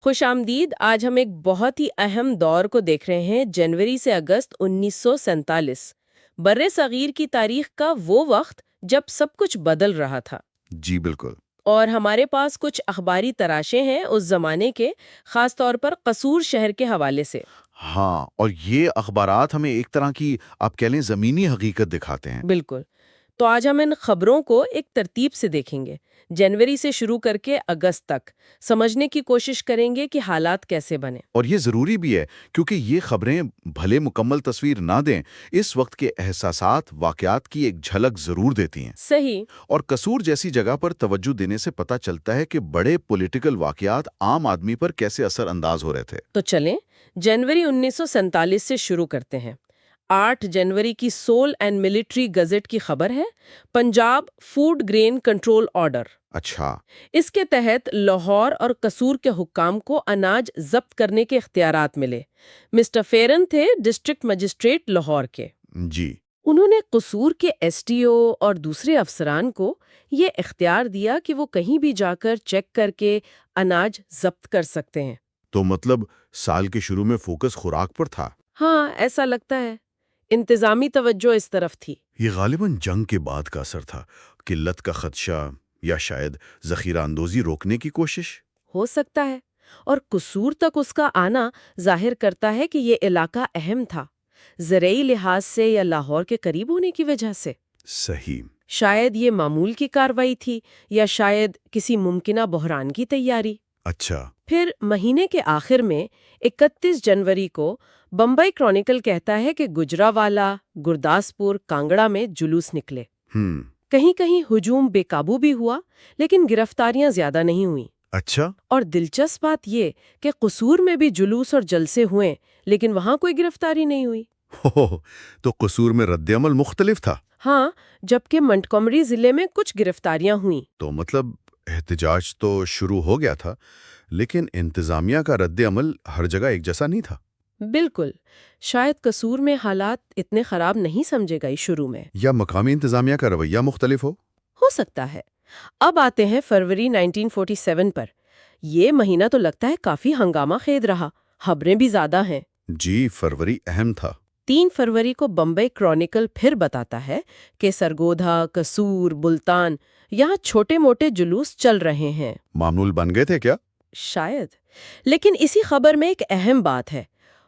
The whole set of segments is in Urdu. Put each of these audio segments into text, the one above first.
خوش آمدید۔ آج ہم ایک بہت ہی اہم دور کو دیکھ رہے ہیں، جنوری سے اگست 1947، بر صغیر کی تاریخ کا وہ وقت جب سب کچھ بدل رہا تھا۔ جی بالکل۔ اور ہمارے پاس کچھ اخباری تراشے ہیں اس زمانے کے، خاص طور پر قصور شہر کے حوالے سے۔ ہاں، اور یہ اخبارات ہمیں ایک طرح کی آپ کہہ لیں زمینی حقیقت دکھاتے ہیں۔ بالکل۔ تو آج ہم ان خبروں کو ایک ترتیب سے دیکھیں گے، جنوری سے شروع کر کے اگست تک، سمجھنے کی کوشش کریں گے کہ حالات کیسے بنے۔ اور یہ ضروری بھی ہے کیونکہ یہ خبریں بھلے مکمل تصویر نہ دیں، اس وقت کے احساسات، واقعات کی ایک جھلک ضرور دیتی ہیں۔ صحیح۔ اور قصور جیسی جگہ پر توجہ دینے سے پتہ چلتا ہے کہ بڑے پولیٹیکل واقعات عام آدمی پر کیسے اثر انداز ہو رہے تھے۔ تو چلیں جنوری 1947 سے شروع کرتے ہیں۔ 8 جنوری کی سول اینڈ ملٹری گزٹ کی خبر ہے، Punjab food green control order. اچھا۔ اس کے تحت لاہور اور قصور کے حکام کو اناج ضبط کرنے کے اختیارات ملے۔ مسٹر فیرن تھے ڈسٹرکٹ مجسٹریٹ لاہور کے۔ جی۔ انہوں نے قصور کے ایس ٹی او اور دوسرے افسران کو یہ اختیار دیا کہ وہ کہیں بھی جا کر چیک کر کے اناج ضبط کر سکتے ہیں۔ تو مطلب سال کے شروع میں فوکس خوراک پر تھا؟ ہاں، ایسا لگتا ہے۔ انتظامی توجہ اس طرف تھی۔ یہ غالباً جنگ کے بعد کا اثر تھا، قلت کا خدشہ یا شاید ذخیرہ اندوزی روکنے کی کوشش۔ ہو سکتا ہے، اور قصور تک اس کا آنا ظاہر کرتا ہے کہ یہ علاقہ اہم تھا، زرعی لحاظ سے یا لاہور کے قریب ہونے کی وجہ سے۔ صحیح۔ شاید یہ معمول کی کارروائی تھی یا شاید کسی ممکنہ بحران کی تیاری۔ اچھا۔ پھر مہینے کے آخر میں 31 جنوری کو بمبئی کرونیکل کہتا ہے کہ گجراوالا، گرداسپور، کانگڑا میں جلوس نکلے۔ کہیں کہیں ہجوم بے قابو بھی ہوا، لیکن گرفتاریاں زیادہ نہیں ہوئیں۔ اچھا۔ اور دلچسپ بات یہ کہ قصور میں بھی جلوس اور جلسے ہوئے، لیکن وہاں کوئی گرفتاری نہیں ہوئی۔ تو قصور میں رد عمل مختلف تھا۔ ہاں، جبکہ منٹگومری ضلع میں کچھ گرفتاریاں ہوئیں۔ تو مطلب احتجاج تو شروع ہو گیا تھا، لیکن انتظامیہ کا رد عمل ہر جگہ ایک جیسا نہیں تھا۔ بالکل، شاید قصور میں حالات اتنے خراب نہیں سمجھے گئے شروع میں، یا مقامی انتظامیہ کا رویہ مختلف ہو سکتا ہے۔ اب آتے ہیں فروری 1947 پر۔ یہ مہینہ تو لگتا ہے کافی ہنگامہ خیز رہا، خبریں بھی زیادہ ہیں۔ جی، فروری اہم تھا۔ 3 فروری کو بمبئی کرونیکل پھر بتاتا ہے کہ سرگودھا، قصور، ملتان، یہاں چھوٹے موٹے جلوس چل رہے ہیں۔ معمول بن گئے تھے کیا؟ شاید، لیکن اسی خبر میں ایک اہم بات ہے۔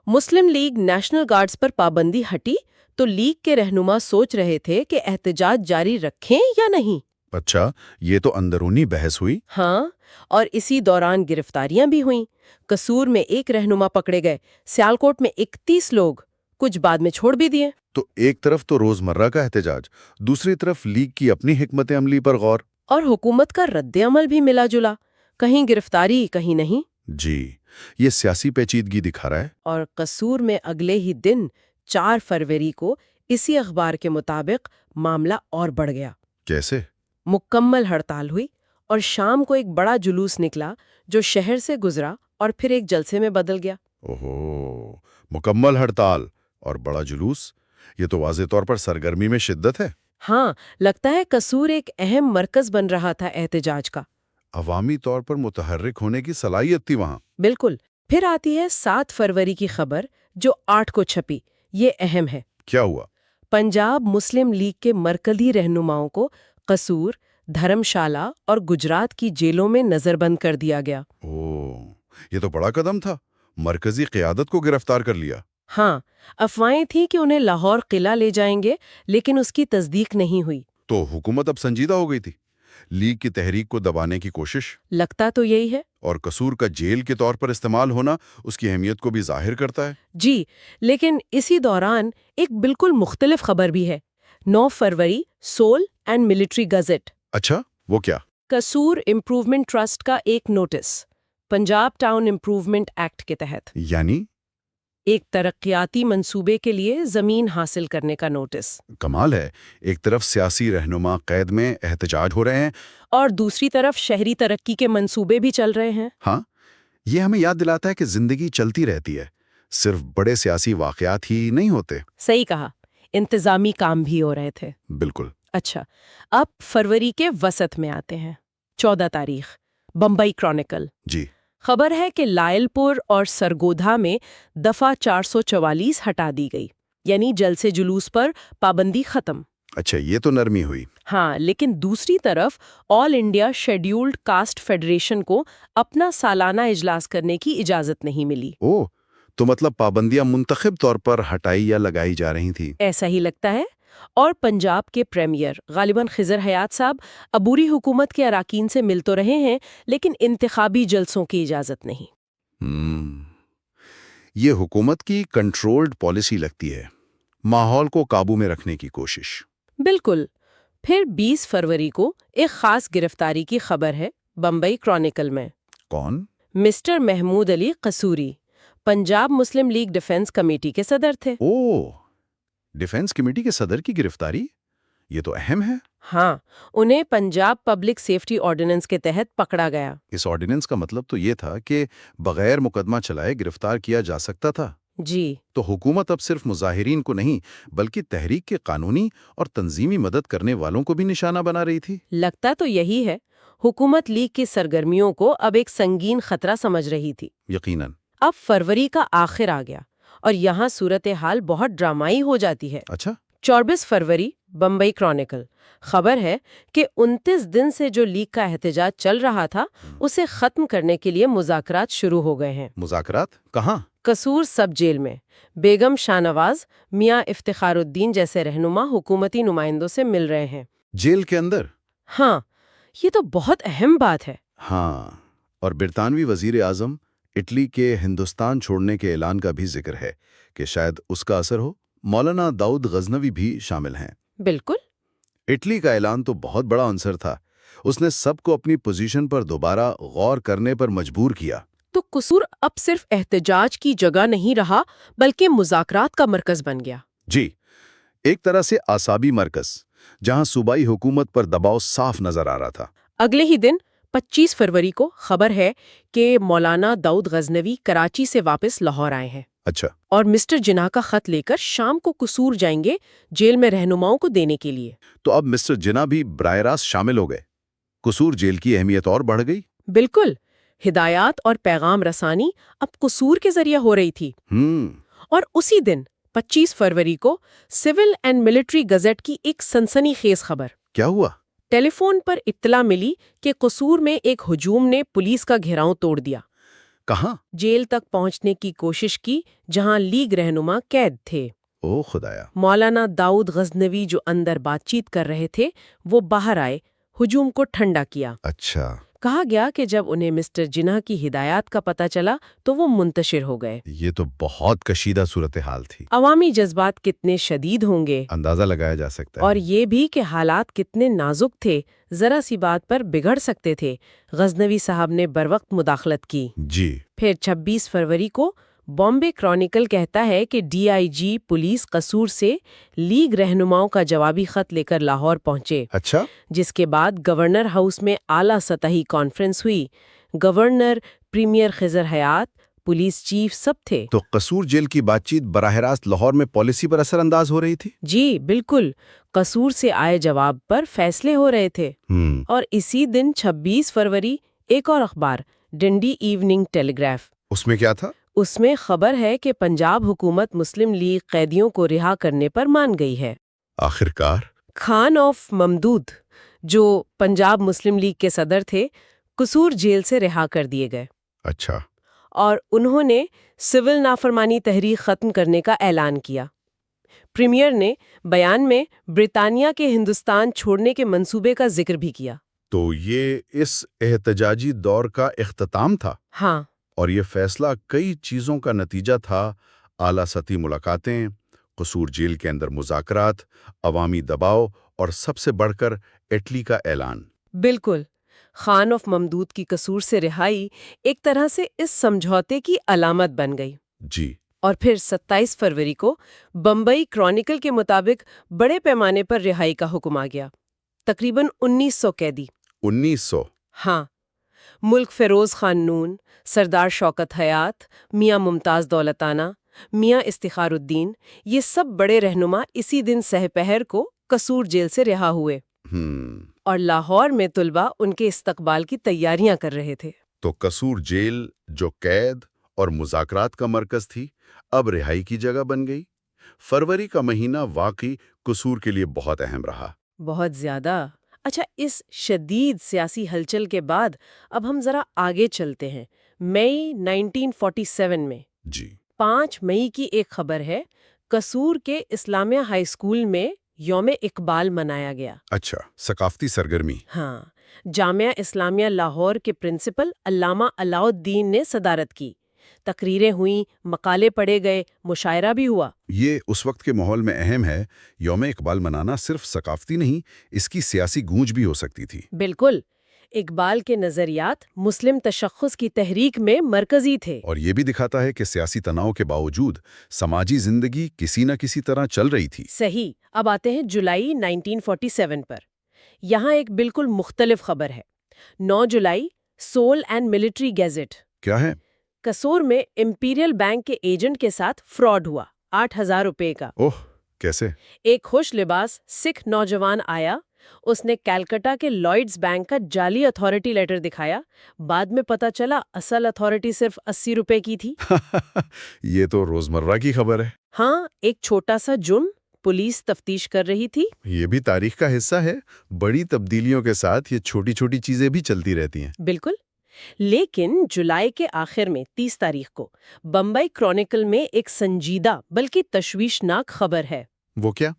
مسلم لیگ نیشنل گارڈز پر پابندی ہٹی تو لیگ کے رہنما سوچ رہے تھے کہ احتجاج جاری رکھیں یا نہیں۔ اچھا، یہ تو اندرونی بحث ہوئی۔ ہاں، اور اسی دوران گرفتاریاں بھی ہوئیں۔ قصور میں 1 رہنما پکڑے گئے، سیالکوٹ میں 31 لوگ، کچھ بعد میں چھوڑ بھی دیے۔ تو ایک طرف تو روزمرہ کا احتجاج، دوسری طرف لیگ کی اپنی حکمت عملی پر غور۔ اور حکومت کا رد عمل بھی ملا جلا، کہیں گرفتاری کہیں نہیں۔ جی، یہ سیاسی پیچیدگی دکھا رہا ہے۔ اور قصور میں اگلے ہی دن 4 فروری کو اسی اخبار کے مطابق معاملہ اور بڑھ گیا۔ کیسے؟ مکمل ہڑتال ہوئی اور شام کو ایک بڑا جلوس نکلا جو شہر سے گزرا اور پھر ایک جلسے میں بدل گیا۔ اوہو، مکمل ہڑتال اور بڑا جلوس، یہ تو واضح طور پر سرگرمی میں شدت ہے۔ ہاں، لگتا ہے قصور ایک اہم مرکز بن رہا تھا احتجاج کا۔ عوامی طور پر متحرک ہونے کی صلاحیت تھی وہاں۔ بالکل۔ پھر آتی ہے 7 فروری کی خبر جو 8 کو چھپی۔ یہ اہم ہے۔ کیا ہوا؟ پنجاب مسلم لیگ کے مرکزی رہنماؤں کو قصور، دھرم شالہ اور گجرات کی جیلوں میں نظر بند کر دیا گیا۔ یہ تو بڑا قدم تھا، مرکزی قیادت کو گرفتار کر لیا۔ ہاں، افواہیں تھیں کہ انہیں لاہور قلعہ لے جائیں گے، لیکن اس کی تصدیق نہیں ہوئی۔ تو حکومت اب سنجیدہ ہو گئی تھی، لیگ کی تحریک کو دبانے کی کوشش۔ لگتا تو یہی ہے۔ اور قصور کا جیل کے طور پر استعمال ہونا اس کی اہمیت کو بھی ظاہر کرتا ہے۔ جی، لیکن اسی دوران ایک بالکل مختلف خبر بھی ہے۔ 9 فروری سول اینڈ ملٹری گزٹ۔ اچھا، وہ کیا؟ قصور امپروومنٹ ٹرسٹ کا ایک notice, Punjab town improvement act کے تحت، یعنی ایک ترقیاتی منصوبے کے لیے زمین حاصل کرنے کا نوٹس۔ کمال ہے، ایک طرف سیاسی رہنما قید میں، احتجاج ہو رہے ہیں، اور دوسری طرف شہری ترقی کے منصوبے بھی چل رہے ہیں۔ ہاں، یہ ہمیں یاد دلاتا ہے کہ زندگی چلتی رہتی ہے، صرف بڑے سیاسی واقعات ہی نہیں ہوتے۔ صحیح کہا، انتظامی کام بھی ہو رہے تھے۔ بالکل۔ اچھا، اب فروری کے وسط میں آتے ہیں۔ 14 تاریخ، بمبئی کرونیکل۔ جی۔ خبر ہے کہ لائل پور اور سرگودھا میں دفعہ 444 ہٹا دی گئی، یعنی جلسے جلوس پر پابندی ختم۔ اچھا، یہ تو نرمی ہوئی۔ ہاں، لیکن دوسری طرف آل انڈیا شیڈیولڈ کاسٹ فیڈریشن کو اپنا سالانہ اجلاس کرنے کی اجازت نہیں ملی۔ اوہ، تو مطلب پابندیاں منتخب طور پر ہٹائی یا لگائی جا رہی تھیں۔ ایسا ہی لگتا ہے۔ اور پنجاب کے پریمیئر غالباً خضر حیات صاحب عبوری حکومت کے اراکین سے مل تو رہے ہیں، لیکن انتخابی جلسوں کی اجازت نہیں۔ یہ حکومت کی کنٹرولڈ پالیسی لگتی ہے، ماحول کو قابو میں رکھنے کی کوشش۔ بالکل۔ پھر 20 فروری کو ایک خاص گرفتاری کی خبر ہے بمبئی کرونیکل میں۔ کون؟ مسٹر محمود علی قصوری، پنجاب مسلم لیگ ڈیفنس کمیٹی کے صدر تھے۔ اوہ، ڈیفنس کمیٹی کے صدر کی گرفتاری؟ یہ تو اہم ہے۔ ہاں، انہیں پنجاب پبلک سیفٹی آرڈیننس کے تحت پکڑا گیا۔ اس آرڈیننس کا مطلب تو یہ تھا کہ بغیر مقدمہ چلائے گرفتار کیا جا سکتا تھا۔ جی، تو حکومت اب صرف مظاہرین کو نہیں بلکہ تحریک کے قانونی اور تنظیمی مدد کرنے والوں کو بھی نشانہ بنا رہی تھی۔ لگتا تو یہی ہے۔ حکومت لیگ کی سرگرمیوں کو اب ایک سنگین خطرہ سمجھ رہی تھی۔ یقیناً۔ اب فروری کا آخر آ گیا اور یہاں صورتحال بہت ڈرامائی ہو جاتی ہے۔ اچھا۔ 24 فروری بمبئی کرونیکل، خبر ہے کہ 29 دن سے جو لیگ کا احتجاج چل رہا تھا اسے ختم کرنے کے لیے مذاکرات شروع ہو گئے ہیں۔ مذاکرات کہاں؟ قصور سب جیل میں بیگم شاہ نواز، میاں افتخار الدین جیسے رہنما حکومتی نمائندوں سے مل رہے ہیں۔ جیل کے اندر؟ ہاں، یہ تو بہت اہم بات ہے۔ ہاں، اور برطانوی وزیر اعظم اٹلی کے ہندوستان چھوڑنے کے اعلان کا بھی ذکر ہے کہ شاید اس کا اثر ہو۔ مولانا داؤد غزنوی بھی شامل ہیں۔ بالکل۔ اٹلی کا اعلان تو بہت بڑا عنصر تھا، اس نے سب کو اپنی پوزیشن پر دوبارہ غور کرنے پر مجبور کیا۔ تو قصور اب صرف احتجاج کی جگہ نہیں رہا بلکہ مذاکرات کا مرکز بن گیا۔ جی، ایک طرح سے اعصابی مرکز جہاں صوبائی حکومت پر دباؤ صاف نظر آ رہا تھا۔ اگلے ہی دن 25 فروری کو خبر ہے کہ مولانا داؤد غزنوی کراچی سے واپس لاہور آئے ہیں۔ اچھا۔ اور مسٹر جناح کا خط لے کر شام کو قصور جائیں گے جیل میں رہنماؤں کو دینے کے لیے۔ تو اب مسٹر جناح بھی براہ راست شامل ہو گئے، قصور جیل کی اہمیت اور بڑھ گئی۔ بالکل، ہدایات اور پیغام رسانی اب قصور کے ذریعے ہو رہی تھی۔ اور اسی دن 25 فروری کو سول اینڈ ملٹری گزٹ کی ایک سنسنی خیز خبر۔ کیا ہوا؟ ٹیلی فون پر اطلاع ملی کہ قصور میں ایک ہجوم نے پولیس کا گھیراؤ توڑ دیا۔ کہاں؟ جیل تک پہنچنے کی کوشش کی جہاں لیگ رہنما قید تھے۔ او خدایا۔ مولانا داؤد غزنوی جو اندر بات چیت کر رہے تھے وہ باہر آئے، ہجوم کو ٹھنڈا کیا۔ اچھا۔ کہا گیا کہ جب انہیں مسٹر جناح کی ہدایات کا پتہ چلا تو وہ منتشر ہو گئے۔ یہ تو بہت کشیدہ صورتحال تھی۔ عوامی جذبات کتنے شدید ہوں گے اندازہ لگایا جا سکتا ہے۔ اور یہ بھی کہ حالات کتنے نازک تھے، ذرا سی بات پر بگڑ سکتے تھے۔ غزنوی صاحب نے بروقت مداخلت کی۔ جی۔ پھر 26 فروری کو بامبے کرونیکل کہتا ہے کہ ڈی آئی جی پولیس قصور سے لیگ رہنماؤں کا جوابی خط لے کر لاہور پہنچے۔ اچھا۔ جس کے بعد گورنر ہاؤس میں اعلیٰ سطحی کانفرنس ہوئی۔ گورنر، پریمیئر خضر حیات، پولیس چیف سب تھے۔ تو قصور جیل کی بات چیت براہ راست لاہور میں پالیسی پر اثر انداز ہو رہی تھی؟ جی بالکل، قصور سے آئے جواب پر فیصلے ہو رہے تھے۔ اور اسی دن 26 فروری ایک اور اخبار ڈنڈی ایوننگ ٹیلی گراف، اس میں کیا تھا؟ اس میں خبر ہے کہ پنجاب حکومت مسلم لیگ قیدیوں کو رہا کرنے پر مان گئی ہے۔ آخرکار؟ خان آف ممدود جو پنجاب مسلم لیگ کے صدر تھے قصور جیل سے رہا کر دیے گئے۔ اچھا۔ اور انہوں نے سول نافرمانی تحریک ختم کرنے کا اعلان کیا۔ پریمیئر نے بیان میں برطانیہ کے ہندوستان چھوڑنے کے منصوبے کا ذکر بھی کیا۔ تو یہ اس احتجاجی دور کا اختتام تھا؟ ہاں۔ اور یہ فیصلہ کئی چیزوں کا نتیجہ تھا: اعلیٰ سطحی ملاقاتیں، قصور جیل کے اندر مذاکرات، عوامی دباؤ اور سب سے بڑھ کر اٹلی کا اعلان۔ بالکل، خان آف ممدود کی قصور سے رہائی ایک طرح سے اس سمجھوتے کی علامت بن گئی۔ جی۔ اور پھر 27 فروری کو بمبئی کرونیکل کے مطابق بڑے پیمانے پر رہائی کا حکم آ گیا، تقریباً 1900 قیدی۔ 1900؟ ہاں، ملک فیروز خان نون، سردار شوکت حیات، میاں ممتاز دولتانہ، میاں افتخار الدین، یہ سب بڑے رہنما اسی دن سہ پہر کو قصور جیل سے رہا ہوئے۔ اور لاہور میں طلبہ ان کے استقبال کی تیاریاں کر رہے تھے۔ تو قصور جیل جو قید اور مذاکرات کا مرکز تھی اب رہائی کی جگہ بن گئی۔ فروری کا مہینہ واقعی قصور کے لیے بہت اہم رہا۔ بہت زیادہ۔ اچھا، اس شدید سیاسی ہلچل کے بعد اب ہم ذرا آگے چلتے ہیں۔ مئی 1947 میں جی 5 مئی کی ایک خبر ہے، قصور کے اسلامیہ ہائی اسکول میں یوم اقبال منایا گیا۔ اچھا، ثقافتی سرگرمی۔ ہاں، جامعہ اسلامیہ لاہور کے پرنسپل علامہ علاء الدین نے صدارت کی۔ تقریریں ہوئیں، مقالے پڑھے گئے، مشاعرہ بھی ہوا۔ یہ اس وقت کے ماحول میں اہم ہے۔ یوم اقبال منانا صرف ثقافتی نہیں، اس کی سیاسی گونج بھی ہو سکتی تھی۔ بالکل، اقبال کے نظریات مسلم تشخص کی تحریک میں مرکزی تھے۔ اور یہ بھی دکھاتا ہے کہ سیاسی تناؤ کے باوجود سماجی زندگی کسی نہ کسی طرح چل رہی تھی۔ صحیح۔ اب آتے ہیں جولائی 1947 پر۔ یہاں ایک بالکل مختلف خبر ہے۔ 9 جولائی سول اینڈ ملٹری گیزٹ۔ کیا ہے؟ قصور میں امپیریل بینک کے ایجنٹ کے ساتھ فراڈ ہوا، 8,000 روپے کا۔ اوہ، کیسے؟ ایک خوش لباس سکھ نوجوان آیا، اس نے کیلکٹا کے لائڈز بینک کا جعلی اتھارٹی لیٹر دکھایا۔ بعد میں پتا چلا اصل اتھارٹی صرف 80 روپے کی تھی۔ یہ تو روزمرہ کی خبر ہے۔ ہاں، ایک چھوٹا سا جرم، پولیس تفتیش کر رہی تھی۔ یہ بھی تاریخ کا حصہ ہے۔ بڑی تبدیلیوں کے ساتھ یہ چھوٹی چھوٹی چیزیں بھی چلتی رہتی ہیں۔ بالکل۔ لیکن جولائی کے آخر میں 30 تاریخ کو بمبئی کرونیکل میں ایک سنجیدہ بلکہ تشویشناک خبر ہے۔ وہ کیا؟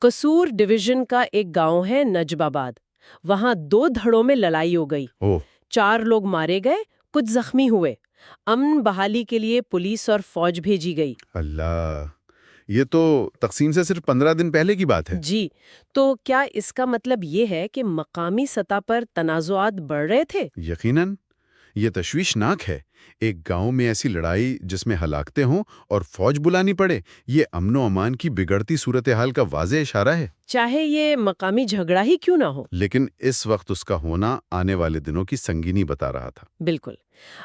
قصور ڈویژن کا ایک گاؤں ہے نجب آباد، وہاں 2 دھڑوں میں لڑائی ہو گئی۔ اوہ، 4 لوگ مارے گئے، کچھ زخمی ہوئے۔ امن بحالی کے لیے پولیس اور فوج بھیجی گئی۔ اللہ، یہ تو تقسیم سے صرف 15 دن پہلے کی بات ہے۔ جی، تو کیا اس کا مطلب یہ ہے کہ مقامی سطح پر تنازعات بڑھ رہے تھے؟ یقیناً، یہ تشویشناک ہے۔ ایک گاؤں میں ایسی لڑائی جس میں ہلاکتیں ہوں اور فوج بلانی پڑے، یہ امن و امان کی بگڑتی صورتحال کا واضح اشارہ ہے۔ چاہے یہ مقامی جھگڑا ہی کیوں نہ ہو۔ لیکن اس وقت اس کا ہونا آنے والے دنوں کی سنگینی بتا رہا تھا۔ بالکل۔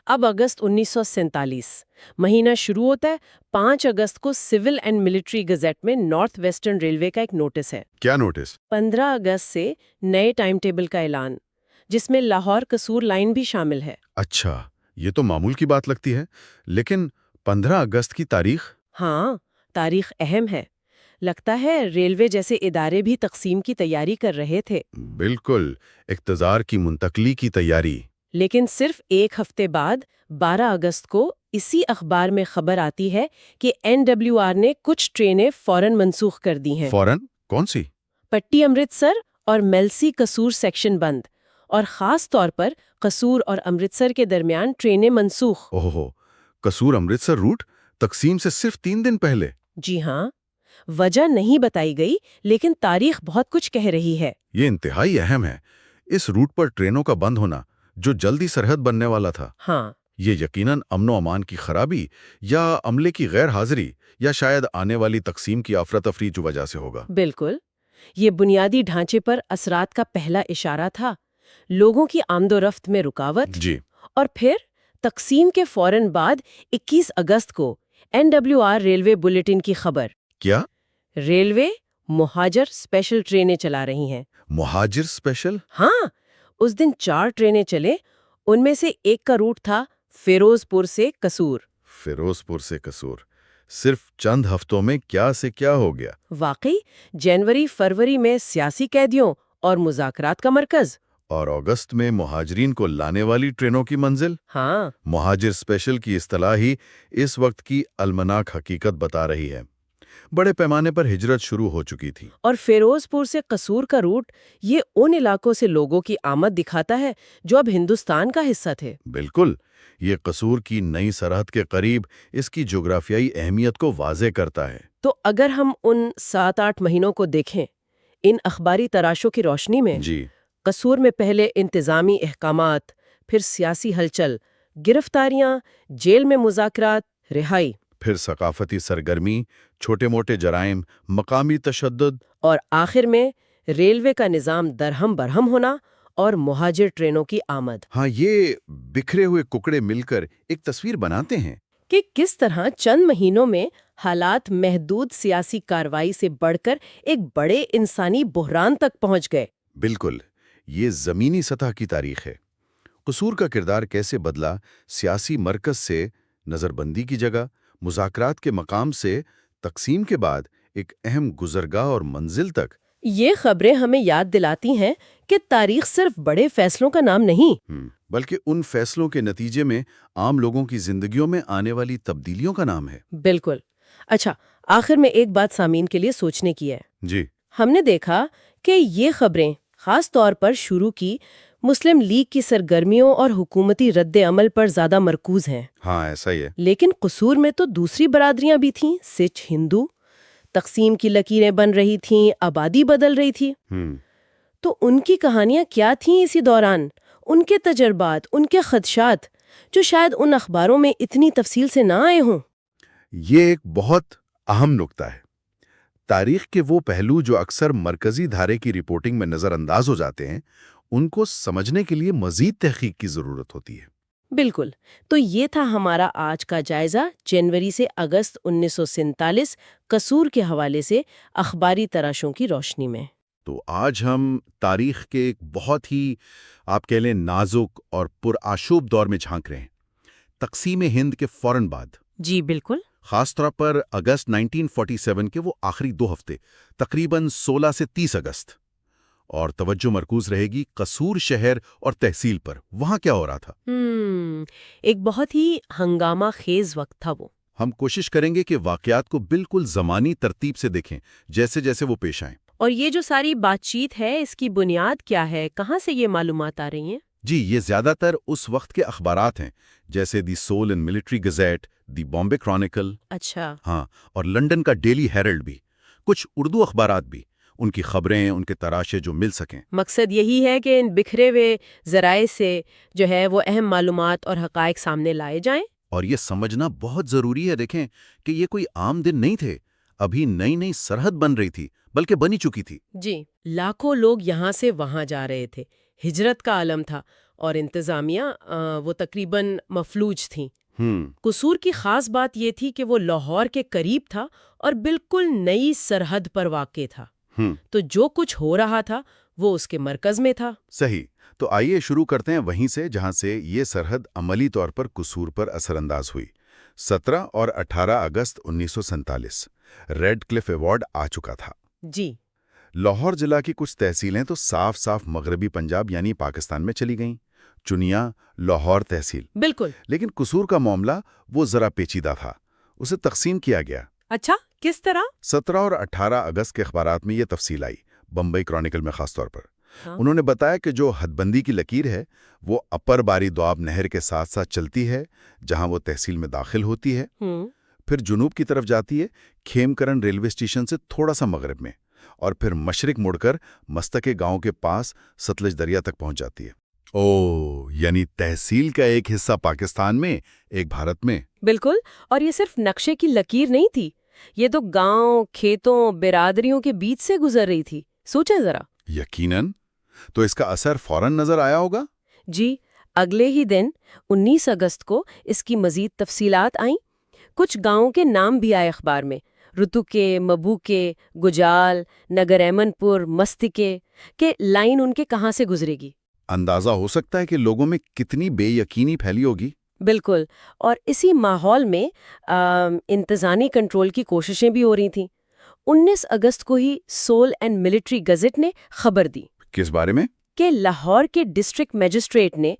اب اگست 1947 مہینہ شروع ہوتا ہے۔ 5 اگست کو سول اینڈ ملٹری گزٹ میں نارتھ ویسٹرن ریلوے کا ایک نوٹس ہے۔ کیا نوٹس؟ 15 اگست سے نئے ٹائم ٹیبل کا اعلان، جس میں لاہور قصور لائن بھی شامل ہے۔ اچھا، یہ تو معمول کی بات لگتی ہے، لیکن 15 اگست کی تاریخ؟ ہاں، تاریخ اہم ہے۔ لگتا ہے ریلوے جیسے ادارے بھی تقسیم کی تیاری کر رہے تھے۔ بالکل، اقتدار کی منتقلی کی تیاری۔ لیکن صرف ایک ہفتے بعد 12 اگست کو اسی اخبار میں خبر آتی ہے کہ NWR نے کچھ ٹرینیں فوراً منسوخ کر دی ہیں۔ فوراً؟ کون سی؟ پٹی امرتسر اور میلسی قصور سیکشن بند، اور خاص طور پر قصور اور امرتسر کے درمیان ٹرینیں منسوخ۔ اوہو، قصور امرتسر روٹ تقسیم سے صرف 3 دن پہلے؟ جی ہاں، وجہ نہیں بتائی گئی، لیکن تاریخ بہت کچھ کہہ رہی ہے۔ یہ انتہائی اہم ہے۔ اس روٹ پر ٹرینوں کا بند ہونا، جو جلدی سرحد بننے والا تھا، ہاں، یہ یقیناً امن و امان کی خرابی یا عملے کی غیر حاضری یا شاید آنے والی تقسیم کی افراتفری کی وجہ سے ہوگا۔ بالکل۔ یہ بنیادی ڈھانچے پر اثرات کا پہلا اشارہ تھا، لوگوں کی آمد و رفت میں رکاوٹ۔ جی، اور پھر تقسیم کے فوراً بعد 21 اگست کو NWR ریلوے بلیٹن کی خبر۔ کیا؟ ریلوے مہاجر اسپیشل ٹرینیں چلا رہی ہیں۔ مہاجر اسپیشل؟ ہاں، اس دن 4 ٹرینیں چلے، ان میں سے ایک کا روٹ تھا فیروز پور سے قصور۔ فیروز پور سے قصور؟ صرف چند ہفتوں میں کیا سے کیا ہو گیا؟ واقعی جنوری فروری میں سیاسی قیدیوں اور مذاکرات کا مرکز، اور اگست میں مہاجرین کو لانے والی ٹرینوں کی منزل۔ ہاں، مہاجر اسپیشل کی اصطلاح ہی اس وقت کی المناک حقیقت بتا رہی ہے۔ بڑے پیمانے پر ہجرت شروع ہو چکی تھی۔ اور فیروز پور سے قصور کا روٹ یہ ان علاقوں سے لوگوں کی آمد دکھاتا ہے جو اب ہندوستان کا حصہ تھے۔ بالکل، یہ قصور کی نئی سرحد کے قریب اس کی جغرافیائی اہمیت کو واضح کرتا ہے۔ تو اگر ہم ان 7-8 مہینوں کو دیکھیں ان اخباری تراشوں کی روشنی میں، جی، قصور میں پہلے انتظامی احکامات، پھر سیاسی ہلچل، گرفتاریاں، جیل میں مذاکرات، رہائی، پھر ثقافتی سرگرمی، چھوٹے موٹے جرائم، مقامی تشدد، اور آخر میں ریلوے کا نظام درہم برہم ہونا اور مہاجر ٹرینوں کی آمد۔ ہاں، یہ بکھرے ہوئے ٹکڑے مل کر ایک تصویر بناتے ہیں کہ کس طرح چند مہینوں میں حالات محدود سیاسی کارروائی سے بڑھ کر ایک بڑے انسانی بحران تک پہنچ گئے۔ بالکل، یہ زمینی سطح کی تاریخ ہے۔ قصور کا کردار کیسے بدلا، سیاسی مرکز سے نظر بندی کی جگہ، مذاکرات کے مقام سے تقسیم کے بعد ایک اہم گزرگاہ اور منزل تک۔ یہ خبریں ہمیں یاد دلاتی ہیں کہ تاریخ صرف بڑے فیصلوں کا نام نہیں، بلکہ ان فیصلوں کے نتیجے میں عام لوگوں کی زندگیوں میں آنے والی تبدیلیوں کا نام ہے۔ بالکل۔ اچھا، آخر میں ایک بات سامعین کے لیے سوچنے کی ہے۔ جی، ہم نے دیکھا کہ یہ خبریں خاص طور پر شروع کی مسلم لیگ کی سرگرمیوں اور حکومتی رد عمل پر زیادہ مرکوز ہیں۔ ہاں ایسا ہی ہے۔ لیکن قصور میں تو دوسری برادریاں بھی تھیں، سکھ، ہندو، تقسیم کی لکیریں بن رہی تھیں، آبادی بدل رہی تھی۔ تو ان کی کہانیاں کیا تھیں اسی دوران؟ ان کے تجربات، ان کے خدشات، جو شاید ان اخباروں میں اتنی تفصیل سے نہ آئے ہوں۔ یہ ایک بہت اہم نکتہ ہے۔ تاریخ کے وہ پہلو جو اکثر مرکزی دھارے کی رپورٹنگ میں نظر انداز ہو جاتے ہیں، ان کو سمجھنے کے لیے مزید تحقیق کی ضرورت ہوتی ہے۔ بالکل۔ تو یہ تھا ہمارا آج کا جائزہ، جنوری سے اگست 1947 قصور کے حوالے سے اخباری تراشوں کی روشنی میں۔ تو آج ہم تاریخ کے ایک بہت ہی آپ کہہ لیں نازک اور پرآشوب دور میں جھانک رہے ہیں، تقسیم ہند کے فوراً بعد۔ جی بالکل۔ خاص طور پر اگست 1947 کے وہ آخری 2 ہفتے، تقریباً 16 سے 30 اگست، اور توجہ مرکوز رہے گی قصور شہر اور تحصیل پر۔ وہاں کیا ہو رہا تھا؟ ایک بہت ہی ہنگامہ خیز وقت تھا وہ۔ ہم کوشش کریں گے کہ واقعات کو بالکل زمانی ترتیب سے دیکھیں، جیسے جیسے وہ پیش آئیں۔ اور یہ جو ساری بات چیت ہے، اس کی بنیاد کیا ہے؟ کہاں سے یہ معلومات آ رہی ہیں؟ جی، یہ زیادہ تر اس وقت کے اخبارات ہیں، جیسے the civil and military gazette, the Bombay chronicle, اچھا، ہاں، اور لنڈن کا ڈیلی ہیرلڈ بھی، کچھ اردو اخبارات بھی، ان کی خبریں، ان کے تراشے جو مل سکیں۔ مقصد یہی ہے کہ ان بکھرے ہوئے ذرائع سے جو ہے وہ اہم معلومات اور حقائق سامنے لائے جائیں۔ اور یہ سمجھنا بہت ضروری ہے، دیکھیں کہ یہ کوئی عام دن نہیں تھے، ابھی نئی نئی سرحد بن رہی تھی، بلکہ بنی چکی تھی۔ جی، لاکھوں لوگ یہاں سے وہاں جا رہے تھے، ہجرت کا عالم تھا، اور انتظامیہ وہ تقریباً مفلوج تھیں۔ قصور کی خاص بات یہ تھی کہ وہ لاہور کے قریب تھا اور بالکل نئی سرحد پر واقع تھا، تو جو کچھ ہو رہا تھا وہ اس کے مرکز میں تھا۔ صحیح، تو آئیے شروع کرتے ہیں وہیں سے جہاں سے یہ سرحد عملی طور پر قصور پر اثر انداز ہوئی۔ 17 اور 18 اگست 1947 ریڈ کلف ایوارڈ آ چکا تھا۔ جی، لاہور ضلع کی کچھ تحصیلیں تو صاف صاف مغربی پنجاب یعنی پاکستان میں چلی گئیں، چنیا لاہور تحصیل۔ بالکل۔ لیکن قصور کا معاملہ وہ ذرا پیچیدہ تھا، اسے تقسیم کیا گیا۔ اچھا، کس طرح؟ 17 اور 18 اگست کے اخبارات میں یہ تفصیل آئی، بمبئی کرونیکل میں خاص طور پر۔ ہاں۔ انہوں نے بتایا کہ جو حد بندی کی لکیر ہے وہ اپر باری دواب نہر کے ساتھ ساتھ چلتی ہے، جہاں وہ تحصیل میں داخل ہوتی ہے، پھر جنوب کی طرف جاتی ہے کھیم کرن ریلوے اسٹیشن سے تھوڑا سا مغرب میں، اور پھر مشرق مڑ کر مستقے گاؤں کے پاس ستلج دریا تک پہنچ جاتی ہے۔ یعنی تحصیل کا ایک حصہ پاکستان میں، ایک بھارت میں۔ بالکل، اور یہ صرف نقشے کی لکیر نہیں تھی، یہ تو گاؤں، کھیتوں، برادریوں کے بیچ سے گزر رہی تھی۔ سوچیں ذرا۔ یقیناً، تو اس کا اثر فوراً نظر آیا ہوگا؟ جی، اگلے ہی دن 19 اگست کو اس کی مزید تفصیلات آئیں۔ کچھ گاؤں کے نام بھی آئے اخبار میں، رتوکے، مبوکے، گجال، نگر ایمن پور، مستکے، کہ لائن ان کے کہاں سے گزرے گی۔ اندازہ ہو سکتا ہے کہ لوگوں میں کتنی بے یقینی پھیلی ہوگی۔ بالکل، اور اسی ماحول میں انتظامی کنٹرول کی کوششیں بھی ہو رہی تھیں۔ 19 اگست کو ہی سول اینڈ ملٹری گزٹ نے خبر دی۔ کس بارے میں؟ کہ لاہور کے ڈسٹرکٹ میجسٹریٹ نے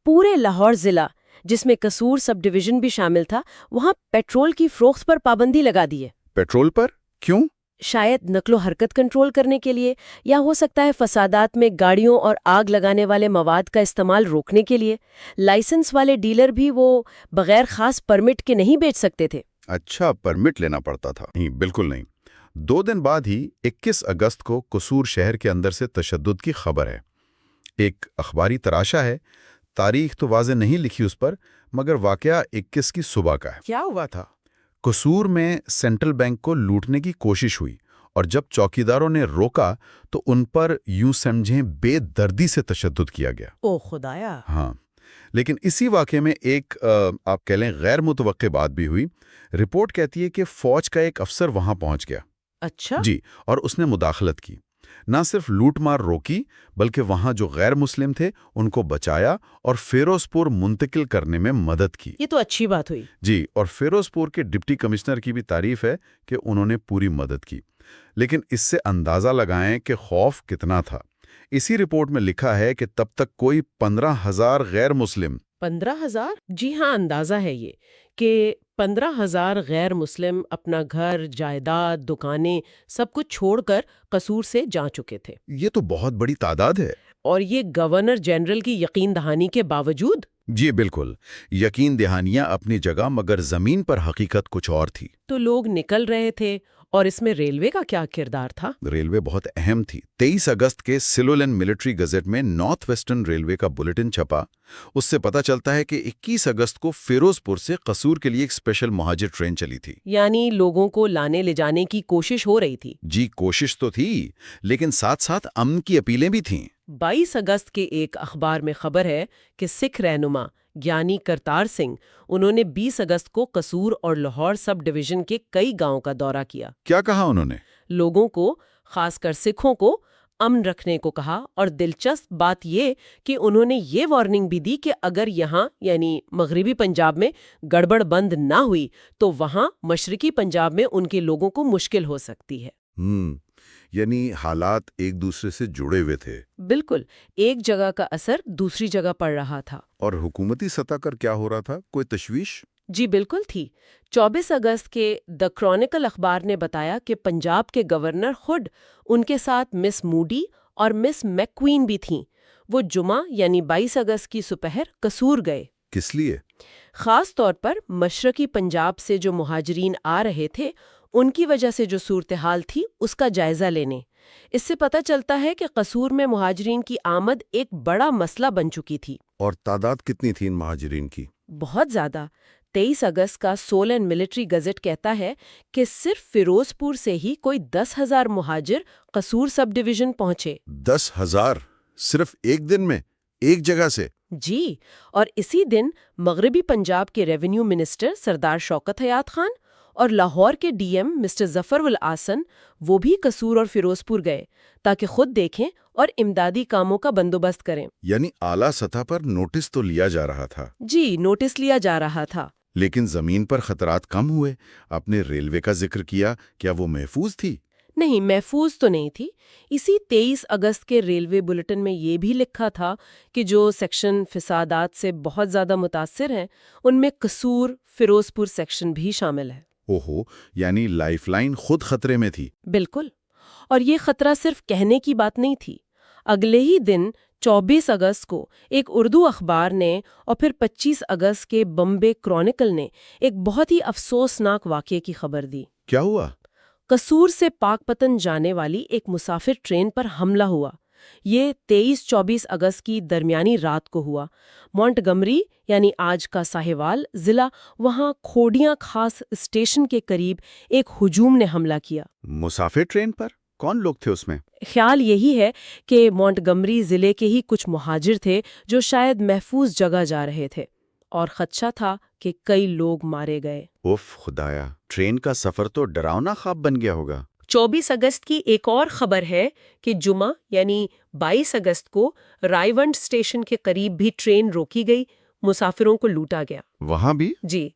پورے لاہور ضلع، جس میں قصور سب ڈویژن بھی شامل تھا، وہاں پیٹرول کی فروخت پر پابندی لگا دی ہے۔ پیٹرول پر؟ کیوں؟ شاید نقل و حرکت کنٹرول کرنے کے لیے، یا ہو سکتا ہے فسادات میں گاڑیوں اور آگ لگانے والے مواد کا استعمال روکنے کے لیے۔ لائسنس والے ڈیلر بھی وہ بغیر خاص پرمٹ کے نہیں بیچ سکتے تھے۔ اچھا، پرمٹ لینا پڑتا تھا؟ نہیں، بالکل نہیں۔ 2 دن بعد ہی 21 اگست کو قصور شہر کے اندر سے تشدد کی خبر ہے۔ ایک اخباری تراشا ہے، تاریخ تو واضح نہیں لکھی اس پر، مگر واقعہ 21 کی صبح کا ہے۔ کیا ہوا تھا؟ قصور میں سینٹرل بینک کو لوٹنے کی کوشش ہوئی، اور جب چوکیداروں نے روکا تو ان پر یوں سمجھیں بے دردی سے تشدد کیا گیا۔ او خدایا! ہاں، لیکن اسی واقعے میں ایک آپ کہہ لیں غیر متوقع بات بھی ہوئی۔ رپورٹ کہتی ہے کہ فوج کا ایک افسر وہاں پہنچ گیا۔ اچھا؟ جی، اور اس نے مداخلت کی، نہ صرف لوٹ مار روکی بلکہ وہاں جو غیر مسلم تھے ان کو بچایا اور فیروز پور منتقل کرنے میں مدد کی۔ یہ تو اچھی بات ہوئی۔ جی، اور فیروز پور کے ڈپٹی کمشنر کی بھی تعریف ہے کہ انہوں نے پوری مدد کی۔ لیکن اس سے اندازہ لگائیں کہ خوف کتنا تھا۔ اسی رپورٹ میں لکھا ہے کہ تب تک کوئی 15,000 غیر مسلم 15,000؟ جی ہاں، اندازہ ہے یہ کہ 15,000 غیر مسلم اپنا گھر، جائیداد، دکانیں سب کچھ چھوڑ کر قصور سے جا چکے تھے۔ یہ تو بہت بڑی تعداد ہے۔ اور یہ گورنر جنرل کی یقین دہانی کے باوجود؟ جی بالکل، یقین دہانیاں اپنی جگہ، مگر زمین پر حقیقت کچھ اور تھی۔ تو لوگ نکل رہے تھے، اور اس میں ریلوے کا کیا کردار تھا؟ ریلوے بہت اہم تھی۔ 23 اگست کے سلولین ملٹری گزٹ میں نارتھ ویسٹرن ریلوے کا بلیٹن چھپا۔ اس سے پتہ چلتا ہے کہ 21 اگست کو فیروز پور سے قصور کے لیے ایک اسپیشل مہاجر ٹرین چلی تھی۔ یعنی لوگوں کو لانے لے جانے کی کوشش ہو رہی تھی۔ جی، کوشش تو تھی، لیکن ساتھ ساتھ امن کی اپیلیں بھی تھیں۔ 22 اگست کے ایک اخبار میں خبر ہے کہ سکھ رہنما گیانی کرتار سنگھ، انہوں نے 20 اگست کو قصور اور لاہور سب ڈویژن کے کئی گاؤں کا دورہ کیا۔ کیا کہا انہوں نے؟ لوگوں کو، خاص کر سکھوں کو، امن رکھنے کو کہا، اور دلچسپ بات یہ کہ انہوں نے یہ وارننگ بھی دی کہ اگر یہاں یعنی مغربی پنجاب میں گڑبڑ بند نہ ہوئی تو وہاں مشرقی پنجاب میں ان کے لوگوں کو مشکل ہو سکتی ہے۔ یعنی حالات ایک دوسرے سے جڑے ہوئے تھے۔ بالکل، ایک جگہ کا اثر دوسری جگہ پڑ رہا تھا۔ اور حکومتی سطح پر کیا ہو رہا تھا؟ کوئی تشویش؟ جی بالکل تھی۔ 24 اگست کے دی کرونیکل اخبار نے بتایا کہ پنجاب کے گورنر خود، ان کے ساتھ مس موڈی اور مس میک کوئین بھی تھیں، وہ جمعہ یعنی 22 اگست کی صبح قصور گئے۔ کس لیے؟ خاص طور پر مشرقی پنجاب سے جو مہاجرین آ رہے تھے ان کی وجہ سے جو صورتحال تھی اس کا جائزہ لینے۔ اس سے پتہ چلتا ہے کہ قصور میں مہاجرین کی آمد ایک بڑا مسئلہ بن چکی تھی۔ اور تعداد کتنی تھی ان مہاجرین کی؟ بہت زیادہ۔ 23 اگست کا سولین ملٹری گزٹ کہتا ہے کہ صرف فیروز پور سے ہی کوئی 10,000 مہاجر قصور سب ڈویژن پہنچے۔ 10,000 صرف ایک دن میں، ایک جگہ سے؟ جی، اور اسی دن مغربی پنجاب کے ریونیو منسٹر سردار شوکت حیات خان اور لاہور کے ڈی ایم مسٹر ظفر الحسن وہ بھی قصور اور فیروز پور گئے تاکہ خود دیکھیں اور امدادی کاموں کا بندوبست کریں۔ یعنی اعلیٰ سطح پر نوٹس تو لیا جا رہا تھا؟ جی، نوٹس لیا جا رہا تھا۔ لیکن زمین پر خطرات کم ہوئے۔ آپ نے ریلوے کا ذکر کیا، کیا وہ محفوظ تھی؟ نہیں، محفوظ تو نہیں تھی۔ اسی 23 اگست کے ریلوے بلیٹن میں یہ بھی لکھا تھا کہ جو سیکشن فسادات سے بہت زیادہ متاثر ہیں ان میں قصور فیروز پور سیکشن بھی شامل ہے۔ اوہو، یعنی لائف لائن خود خطرے میں تھی۔ بالکل، اور یہ خطرہ صرف کہنے کی بات نہیں تھی۔ اگلے ہی دن 24 اگست کو ایک اردو اخبار نے اور پھر 25 اگست کے بمبے کرونیکل نے ایک بہت ہی افسوسناک واقعے کی خبر دی۔ کیا ہوا؟ قصور سے پاک پتن جانے والی ایک مسافر ٹرین پر حملہ ہوا۔ یہ 23-24 اگست کی درمیانی رات کو ہوا۔ مونٹگمری یعنی آج کا ساہیوال ضلع، وہاں کھوڑیاں خاص اسٹیشن کے قریب ایک ہجوم نے حملہ کیا۔ مسافر ٹرین پر؟ کون لوگ تھے اس میں؟ خیال یہی ہے کہ مونٹگمری ضلع کے ہی کچھ مہاجر تھے جو شاید محفوظ جگہ جا رہے تھے، اور خدشہ تھا کہ کئی لوگ مارے گئے۔ اوف خدایا، ٹرین کا سفر تو ڈراؤنا خواب بن گیا ہوگا۔ 24 اگست کی ایک اور خبر ہے کہ جمعہ یعنی 22 اگست کو رائیونڈ اسٹیشن کے قریب بھی ٹرین روکی گئی، مسافروں کو لوٹا گیا۔ وہاں بھی؟ جی،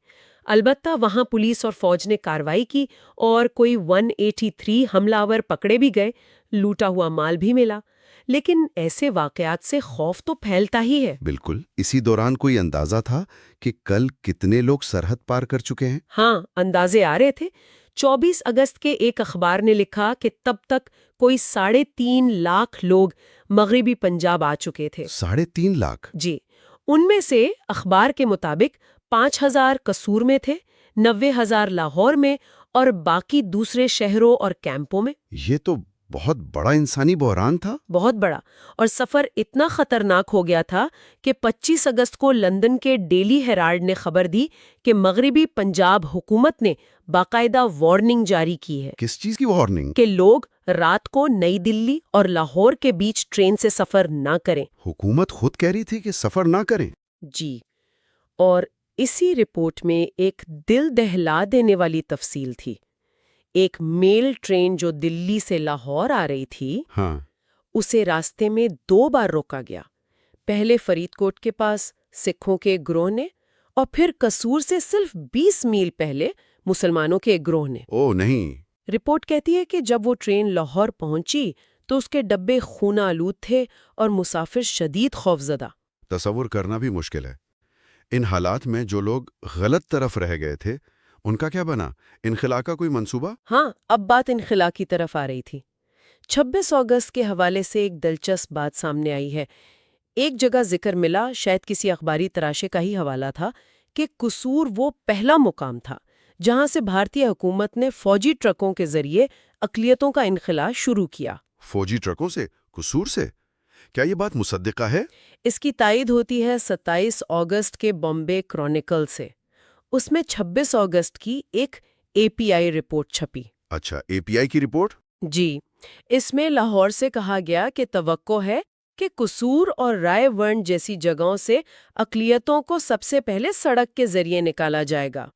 البتہ وہاں پولیس اور فوج نے کارروائی کی اور کوئی 183 حملہ آور پکڑے بھی گئے، لوٹا ہوا مال بھی ملا۔ لیکن ایسے واقعات سے خوف تو پھیلتا ہی ہے۔ بالکل۔ اسی دوران کوئی اندازہ تھا کہ کل کتنے لوگ سرحد پار کر چکے ہیں؟ ہاں، اندازے آ رہے تھے۔ 24 اگست کے ایک اخبار نے لکھا کہ تب تک کوئی 3.5 لاکھ لوگ مغربی پنجاب آ چکے تھے۔ 3.5 لاکھ؟ جی، ان میں سے اخبار کے مطابق 5,000 قصور میں تھے، 90,000 لاہور میں اور باقی دوسرے شہروں اور کیمپوں میں۔ یہ تو بہت بڑا انسانی بحران تھا۔ بہت بڑا، اور سفر اتنا خطرناک ہو گیا تھا کہ 25 اگست کو لندن کے ڈیلی ہیرالڈ نے خبر دی کہ مغربی پنجاب حکومت نے باقاعدہ وارننگ جاری کی ہے۔ کس چیز کی وارننگ؟ کہ لوگ رات کو نئی دلی اور لاہور کے بیچ ٹرین سے سفر نہ کریں۔ حکومت خود کہہ رہی تھی کہ سفر نہ کریں؟ جی، اور اسی رپورٹ میں ایک دل دہلا دینے والی تفصیل تھی۔ ایک میل ٹرین جو دلی سے لاہور آ رہی تھی ہاں اسے راستے میں 2 بار روکا گیا. پہلے فرید کوٹ کے پاس سکھوں کے ایک گروہ نے اور پھر قصور سے صرف 20 میل پہلے مسلمانوں کے ایک گروہ نے. او نہیں. رپورٹ کہتی ہے کہ جب وہ ٹرین لاہور پہنچی تو اس کے ڈبے خون آلود تھے اور مسافر شدید خوفزدہ. تصور کرنا بھی مشکل ہے. ان حالات میں جو لوگ غلط طرف رہ گئے تھے ان کا کیا بنا؟ انخلا کا کوئی منصوبہ؟ ہاں، اب بات انخلا کی طرف آ رہی تھی. 26 اگست کے حوالے سے ایک دلچسپ بات سامنے آئی ہے. ایک جگہ ذکر ملا، شاید کسی اخباری تراشے کا ہی حوالہ تھا، کہ قصور وہ پہلا مقام تھا جہاں سے بھارتی حکومت نے فوجی ٹرکوں کے ذریعے اقلیتوں کا انخلا شروع کیا. فوجی ٹرکوں سے؟ قصور سے؟ کیا یہ بات مصدقہ ہے؟ اس کی تائید ہوتی ہے 27 اگست کے بامبے کرونیکل سے. اس میں 26 اگست کی ایک API رپورٹ چھپی. اچھا، API کی رپورٹ؟ جی، اس میں لاہور سے کہا گیا کہ توقع ہے کہ قصور اور رائے ورن جیسی جگہوں سے اقلیتوں کو سب سے پہلے سڑک کے ذریعے نکالا جائے گا.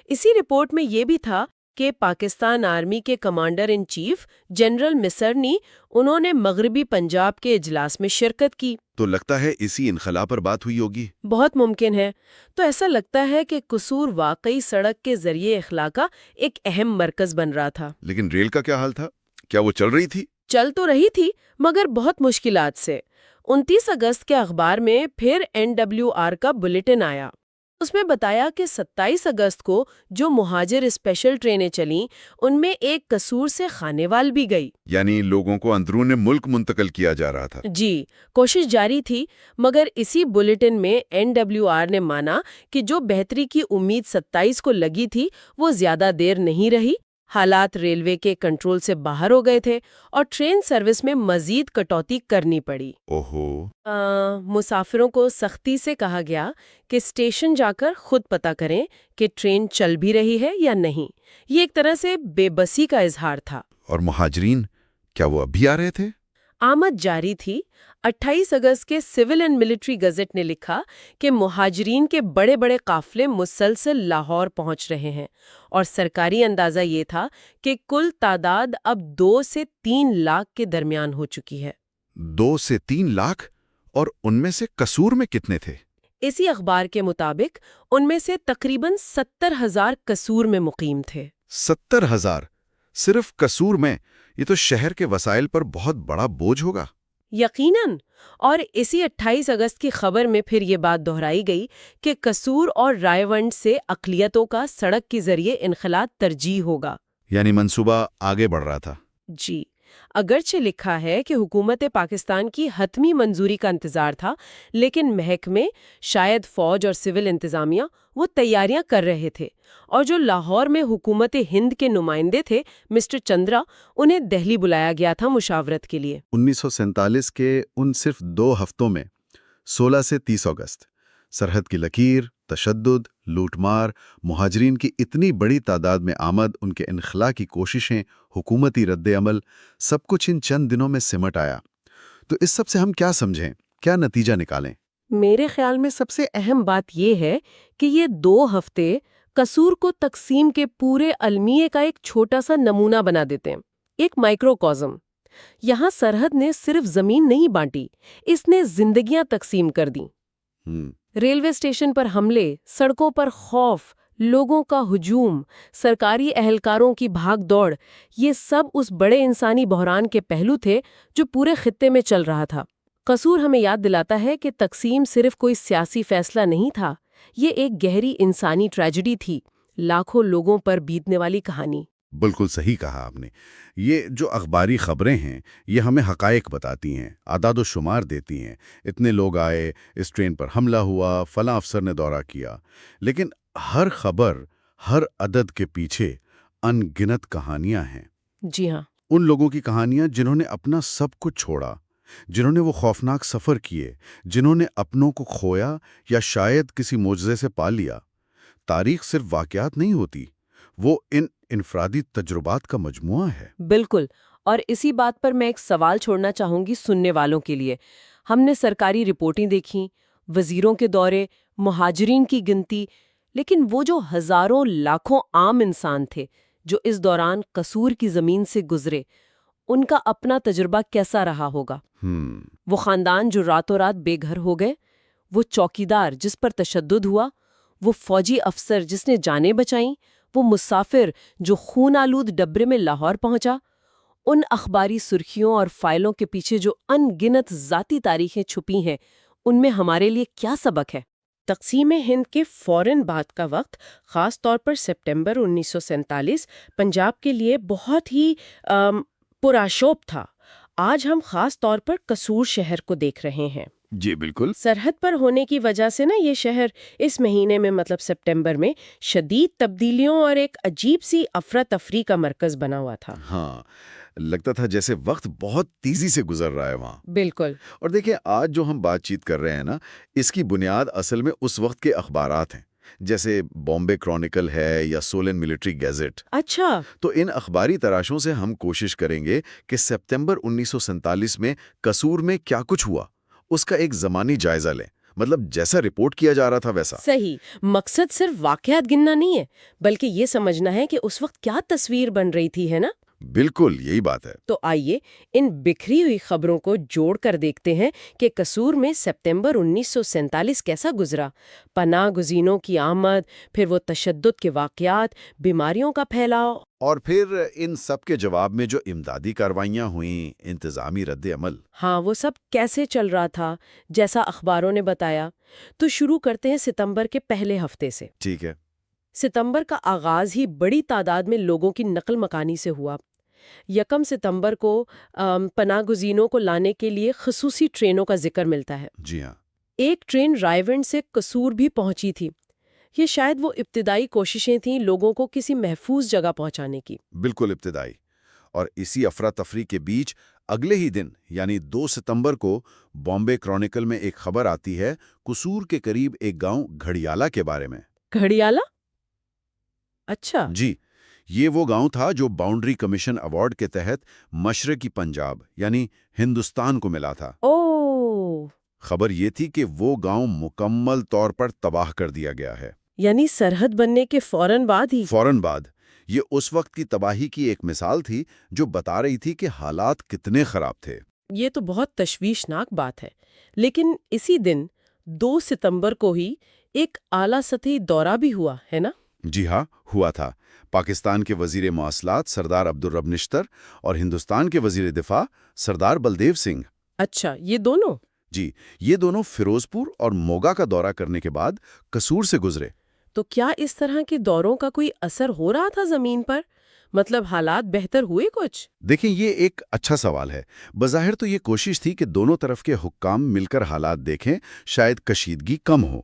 اسی رپورٹ میں یہ بھی تھا کہ پاکستان آرمی کے کمانڈر ان چیف جنرل مسرنی انہوں نے مغربی پنجاب کے اجلاس میں شرکت کی. تو لگتا ہے اسی انخلا پر بات ہوئی ہوگی. بہت ممکن ہے. تو ایسا لگتا ہے کہ قصور واقعی سڑک کے ذریعے اخلاء کا ایک اہم مرکز بن رہا تھا. لیکن ریل کا کیا حال تھا؟ کیا وہ چل رہی تھی؟ چل تو رہی تھی مگر بہت مشکلات سے. 29 اگست کے اخبار میں پھر NWR کا بلیٹن آیا. اس میں بتایا کہ 27 اگست کو جو مہاجر اسپیشل ٹرینیں چلیں ان میں ایک قصور سے خانیوال بھی گئی. یعنی لوگوں کو اندرون ملک منتقل کیا جا رہا تھا. جی، کوشش جاری تھی، مگر اسی بلیٹن میں NWR نے مانا کہ جو بہتری کی امید 27 کو لگی تھی وہ زیادہ دیر نہیں رہی. حالات ریلوے کے کنٹرول سے باہر ہو گئے تھے اور ٹرین سروس میں مزید کٹوتی کرنی پڑی. اوہو. مسافروں کو سختی سے کہا گیا کہ اسٹیشن جا کر خود پتہ کریں کہ ٹرین چل بھی رہی ہے یا نہیں. یہ ایک طرح سے بے بسی کا اظہار تھا. اور مہاجرین کیا وہ اب بھی آ رہے تھے؟ آمد جاری تھی. 28 اگست کے سول اینڈ ملٹری گزٹ نے لکھا کہ مہاجرین کے بڑے بڑے قافلے مسلسل لاہور پہنچ رہے ہیں اور سرکاری اندازہ یہ تھا کہ کل تعداد اب 2 سے 3 لاکھ کے درمیان ہو چکی ہے. 2 سے 3 لاکھ؟ اور ان میں سے قصور میں کتنے تھے؟ اسی اخبار کے مطابق ان میں سے تقریباً 70,000 قصور میں مقیم تھے. 70,000 صرف قصور میں؟ یہ تو شہر کے وسائل پر بہت بڑا بوجھ ہوگا. یقیناً. اور اسی 28 اگست کی خبر میں پھر یہ بات دہرائی گئی کہ قصور اور رائے ونڈ سے اقلیتوں کا سڑک کے ذریعے انخلا ترجیح ہوگا. یعنی منصوبہ آگے بڑھ رہا تھا. جی، اگرچہ لکھا ہے کہ حکومت پاکستان کی حتمی منظوری کا انتظار تھا، لیکن محکمے، شاید فوج اور سول انتظامیہ وہ تیاریاں کر رہے تھے. اور جو لاہور میں حکومت ہند کے نمائندے تھے مسٹر چندرا، انہیں دہلی بلایا گیا تھا مشاورت کے لیے. 1947 کے ان صرف 2 ہفتوں میں 16 سے 30 اگست سرحد کی لکیر، تشدد، لوٹ مار، مہاجرین کی اتنی بڑی تعداد میں آمد، ان کے انخلا کی کوششیں، حکومتی رد عمل، سب کچھ ان چند دنوں میں سمٹ آیا. تو اس سب سے ہم کیا سمجھیں، کیا نتیجہ نکالیں؟ میرے خیال میں سب سے اہم بات یہ ہے کہ یہ 2 ہفتے قصور کو تقسیم کے پورے المیے کا ایک چھوٹا سا نمونہ بنا دیتے ہیں، ایک مائکروکازم. یہاں سرحد نے صرف زمین نہیں بانٹی، اس نے زندگیاں تقسیم کر دیں. ریلوے اسٹیشن پر حملے، سڑکوں پر خوف، لوگوں کا ہجوم، سرکاری اہلکاروں کی بھاگ دوڑ، یہ سب اس بڑے انسانی بحران کے پہلو تھے جو پورے خطے میں چل رہا تھا. قصور ہمیں یاد دلاتا ہے کہ تقسیم صرف کوئی سیاسی فیصلہ نہیں تھا، یہ ایک گہری انسانی ٹریجڈی تھی، لاکھوں لوگوں پر بیتنے والی کہانی. بالکل صحیح کہا آپ نے. یہ جو اخباری خبریں ہیں یہ ہمیں حقائق بتاتی ہیں، اعداد و شمار دیتی ہیں. اتنے لوگ آئے، اس ٹرین پر حملہ ہوا، فلاں افسر نے دورہ کیا. لیکن ہر خبر، ہر عدد کے پیچھے ان گنت کہانیاں ہیں. جی ہاں. ان لوگوں کی کہانیاں جنہوں نے اپنا سب کچھ چھوڑا، جنہوں نے وہ خوفناک سفر کیے، جنہوں نے اپنوں کو کھویا یا شاید کسی معجزے سے پا لیا. تاریخ صرف واقعات نہیں ہوتی، وہ ان انفرادی تجربات کا مجموعہ ہے. بالکل. اور اسی بات پر میں ایک سوال چھوڑنا چاہوں گی سننے والوں کے لیے. ہم نے سرکاری رپورٹیں دیکھیں، وزیروں کے دورے، مہاجرین کی گنتی، لیکن وہ جو ہزاروں لاکھوں عام انسان تھے جو اس دوران قصور کی زمین سے گزرے، ان کا اپنا تجربہ کیسا رہا ہوگا؟ وہ خاندان جو راتوں رات بے گھر ہو گئے، وہ چوکیدار جس پر تشدد ہوا، وہ فوجی افسر جس نے جانیں بچائیں، وہ مسافر جو خون آلود ڈبرے میں لاہور پہنچا، ان اخباری سرخیوں اور فائلوں کے پیچھے جو ان گنت ذاتی تاریخیں چھپی ہیں، ان میں ہمارے لیے کیا سبق ہے؟ تقسیم ہند کے فوراً بعد کا وقت، خاص طور پر سپٹمبر 1947 پنجاب کے لیے بہت ہی پرآشوب تھا۔ آج ہم خاص طور پر قصور شہر کو دیکھ رہے ہیں۔ جی بالکل۔ سرحد پر ہونے کی وجہ سے یہ شہر اس مہینے میں مطلب سپٹمبر میں شدید تبدیلیوں اور ایک عجیب سی افراتفری کا مرکز بنا ہوا تھا۔ ہاں، لگتا تھا جیسے وقت بہت تیزی سے گزر رہا ہے وہاں۔ بالکل۔ اور دیکھیں، آج جو ہم بات چیت کر رہے ہیں اس کی بنیاد اصل میں اس وقت کے اخبارات ہیں، جیسے بامبے کرونیکل ہے یا سولن ملٹری گیزٹ۔ اچھا۔ تو ان اخباری تراشوں سے ہم کوشش کریں گے کہ سپتمبر 1947 میں قصور میں کیا کچھ ہوا، اس کا ایک زمانی جائزہ لیں، مطلب جیسا رپورٹ کیا جا رہا تھا ویسا۔ صحیح۔ مقصد صرف واقعات گننا نہیں ہے، بلکہ یہ سمجھنا ہے کہ اس وقت کیا تصویر بن رہی تھی، ہے نا؟ بالکل یہی بات ہے۔ تو آئیے ان بکھری ہوئی خبروں کو جوڑ کر دیکھتے ہیں کہ قصور میں سپتمبر 1947 کیسا گزرا۔ پناہ گزینوں کی آمد، پھر وہ تشدد کے واقعات، بیماریوں کا پھیلاؤ، اور پھر ان سب کے جواب میں جو امدادی کارروائیاں ہوئیں، انتظامی رد عمل۔ ہاں، وہ سب کیسے چل رہا تھا جیسا اخباروں نے بتایا۔ تو شروع کرتے ہیں ستمبر کے پہلے ہفتے سے۔ ٹھیک ہے۔ ستمبر کا آغاز ہی بڑی تعداد میں لوگوں کی نقل مکانی سے ہوا۔ 1 ستمبر کو پناہ گزینوں کو لانے کے لیے خصوصی ٹرینوں کا ذکر ملتا ہے۔ جی ہاں۔ ایک ٹرین رائیونڈ سے قصور بھی پہنچی تھی۔ یہ شاید وہ ابتدائی کوششیں تھیں لوگوں کو کسی محفوظ جگہ پہنچانے کی۔ بالکل ابتدائی۔ اور اسی افراتفری کے بیچ اگلے ہی دن یعنی 2 ستمبر کو بامبے کرونیکل میں ایک خبر آتی ہے قصور کے قریب ایک گاؤں گھڑیالہ کے بارے میں۔ گھڑیالہ؟ اچھا۔ جی، یہ وہ گاؤں تھا جو باؤنڈری کمیشن ایوارڈ کے تحت مشرقی پنجاب یعنی ہندوستان کو ملا تھا۔ اوہ! خبر یہ تھی کہ وہ گاؤں مکمل طور پر تباہ کر دیا گیا ہے۔ یعنی سرحد بننے کے فوراً بعد ہی؟ فوراً بعد۔ یہ اس وقت کی تباہی کی ایک مثال تھی جو بتا رہی تھی کہ حالات کتنے خراب تھے۔ یہ تو بہت تشویشناک بات ہے۔ لیکن اسی دن 2 ستمبر کو ہی ایک اعلیٰ سطحی دورہ بھی ہوا ہے نا؟ جی ہاں، ہوا تھا۔ پاکستان کے وزیر مواصلات سردار عبدالرب نشتر اور ہندوستان کے وزیر دفاع سردار بلدیو سنگھ۔ اچھا، یہ دونوں؟ جی، یہ دونوں فیروزپور اور موگا کا دورہ کرنے کے بعد قصور سے گزرے۔ تو کیا اس طرح کے دوروں کا کوئی اثر ہو رہا تھا زمین پر؟ مطلب حالات بہتر ہوئے کچھ؟ دیکھیں، یہ ایک اچھا سوال ہے۔ بظاہر تو یہ کوشش تھی کہ دونوں طرف کے حکام مل کر حالات دیکھیں، شاید کشیدگی کم ہو۔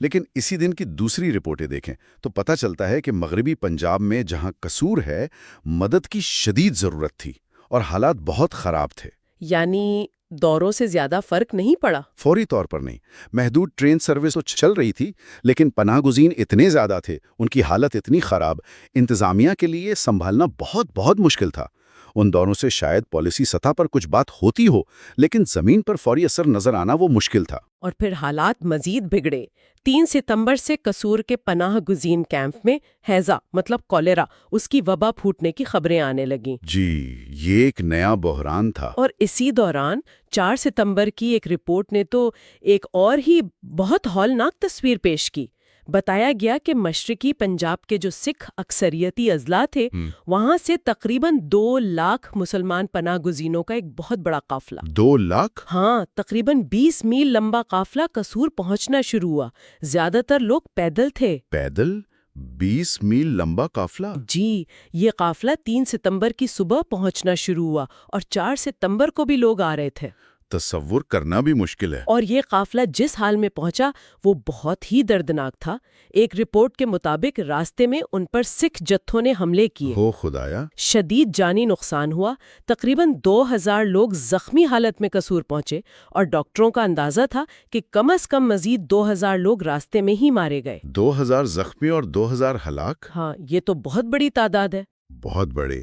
لیکن اسی دن کی دوسری رپورٹیں دیکھیں تو پتہ چلتا ہے کہ مغربی پنجاب میں جہاں قصور ہے، مدد کی شدید ضرورت تھی اور حالات بہت خراب تھے۔ یعنی دوروں سے زیادہ فرق نہیں پڑا؟ فوری طور پر نہیں۔ محدود ٹرین سروس تو چل رہی تھی، لیکن پناہ گزین اتنے زیادہ تھے، ان کی حالت اتنی خراب، انتظامیہ کے لیے سنبھالنا بہت مشکل تھا۔ ان دوروں سے شاید پالیسی سطح پر کچھ بات ہوتی ہو، لیکن زمین پر فوری اثر نظر آنا وہ مشکل تھا۔ اور پھر حالات مزید بگڑے۔ 3 ستمبر سے قصور کے پناہ گزین کیمپ میں ہیضہ مطلب کولرا، اس کی وبا پھوٹنے کی خبریں آنے لگیں۔ جی، یہ ایک نیا بحران تھا۔ اور اسی دوران 4 ستمبر کی ایک رپورٹ نے تو ایک اور ہی بہت ہولناک تصویر پیش کی۔ بتایا گیا کہ مشرقی پنجاب کے جو سکھ اکثریتی اضلاع تھے، وہاں سے تقریباً 2 لاکھ مسلمان پناہ گزینوں کا ایک بہت بڑا قافلہ۔ 2 لاکھ؟ ہاں، تقریباً 20 میل لمبا قافلہ قصور پہنچنا شروع ہوا۔ زیادہ تر لوگ پیدل تھے۔ پیدل 20 میل لمبا قافلہ؟ جی، یہ قافلہ 3 ستمبر کی صبح پہنچنا شروع ہوا اور 4 ستمبر کو بھی لوگ آ رہے تھے۔ تصور کرنا بھی مشکل ہے۔ اور یہ قافلہ جس حال میں پہنچا وہ بہت ہی دردناک تھا۔ ایک رپورٹ کے مطابق راستے میں ان پر سکھ جتھوں نے حملے کیے۔ ہو خدایا! شدید جانی نقصان ہوا۔ تقریباً 2000 لوگ زخمی حالت میں قصور پہنچے اور ڈاکٹروں کا اندازہ تھا کہ کم از کم مزید 2000 لوگ راستے میں ہی مارے گئے۔ 2000 زخمی اور 2000 ہلاک؟ ہاں، یہ تو بہت بڑی تعداد ہے۔ بہت بڑے۔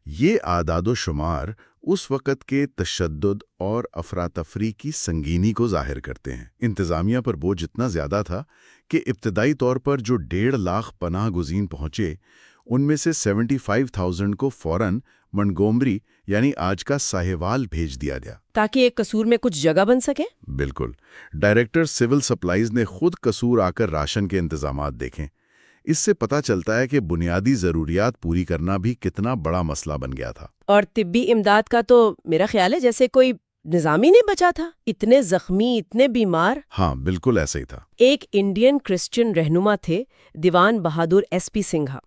یہ اعداد و شمار اس وقت کے تشدد اور افراتفری کی سنگینی کو ظاہر کرتے ہیں۔ انتظامیہ پر بوجھ اتنا زیادہ تھا کہ ابتدائی طور پر جو 1.5 لاکھ پناہ گزین پہنچے، ان میں سے 75,000 کو فوراً منگومری یعنی آج کا ساہیوال بھیج دیا گیا تاکہ ایک قصور میں کچھ جگہ بن سکے؟ بالکل۔ ڈائریکٹر سول سپلائز نے خود قصور آ کر راشن کے انتظامات دیکھیں۔ اس سے پتہ چلتا ہے کہ بنیادی ضروریات پوری کرنا بھی کتنا بڑا مسئلہ بن گیا تھا۔ اور طبی امداد کا تو میرا خیال ہے جیسے کوئی نظام ہی نہیں بچا تھا، اتنے زخمی، اتنے بیمار۔ ہاں بالکل ایسا ہی تھا۔ ایک انڈین کرسچن رہنما تھے دیوان بہادر ایس پی سنگھا،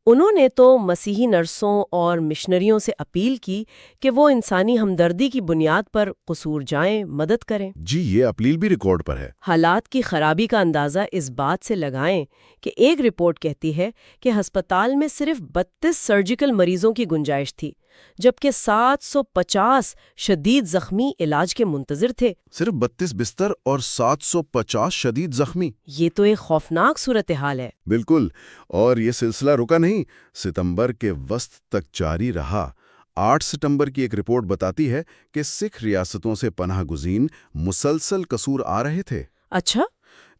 انہوں نے تو مسیحی نرسوں اور مشنریوں سے اپیل کی کہ وہ انسانی ہمدردی کی بنیاد پر قصور جائیں، مدد کریں۔ جی یہ اپیل بھی ریکارڈ پر ہے۔ حالات کی خرابی کا اندازہ اس بات سے لگائیں کہ ایک رپورٹ کہتی ہے کہ ہسپتال میں صرف 32 سرجیکل مریضوں کی گنجائش تھی، جبکہ 750 شدید زخمی علاج کے منتظر تھے۔ صرف 32 بستر اور 750 شدید زخمی، یہ تو ایک خوفناک صورتحال ہے۔ بالکل۔ اور یہ سلسلہ رکا نہیں، ستمبر کے وسط تک جاری رہا۔ 8 ستمبر کی ایک رپورٹ بتاتی ہے کہ سکھ ریاستوں سے پناہ گزین مسلسل قصور آ رہے تھے۔ اچھا؟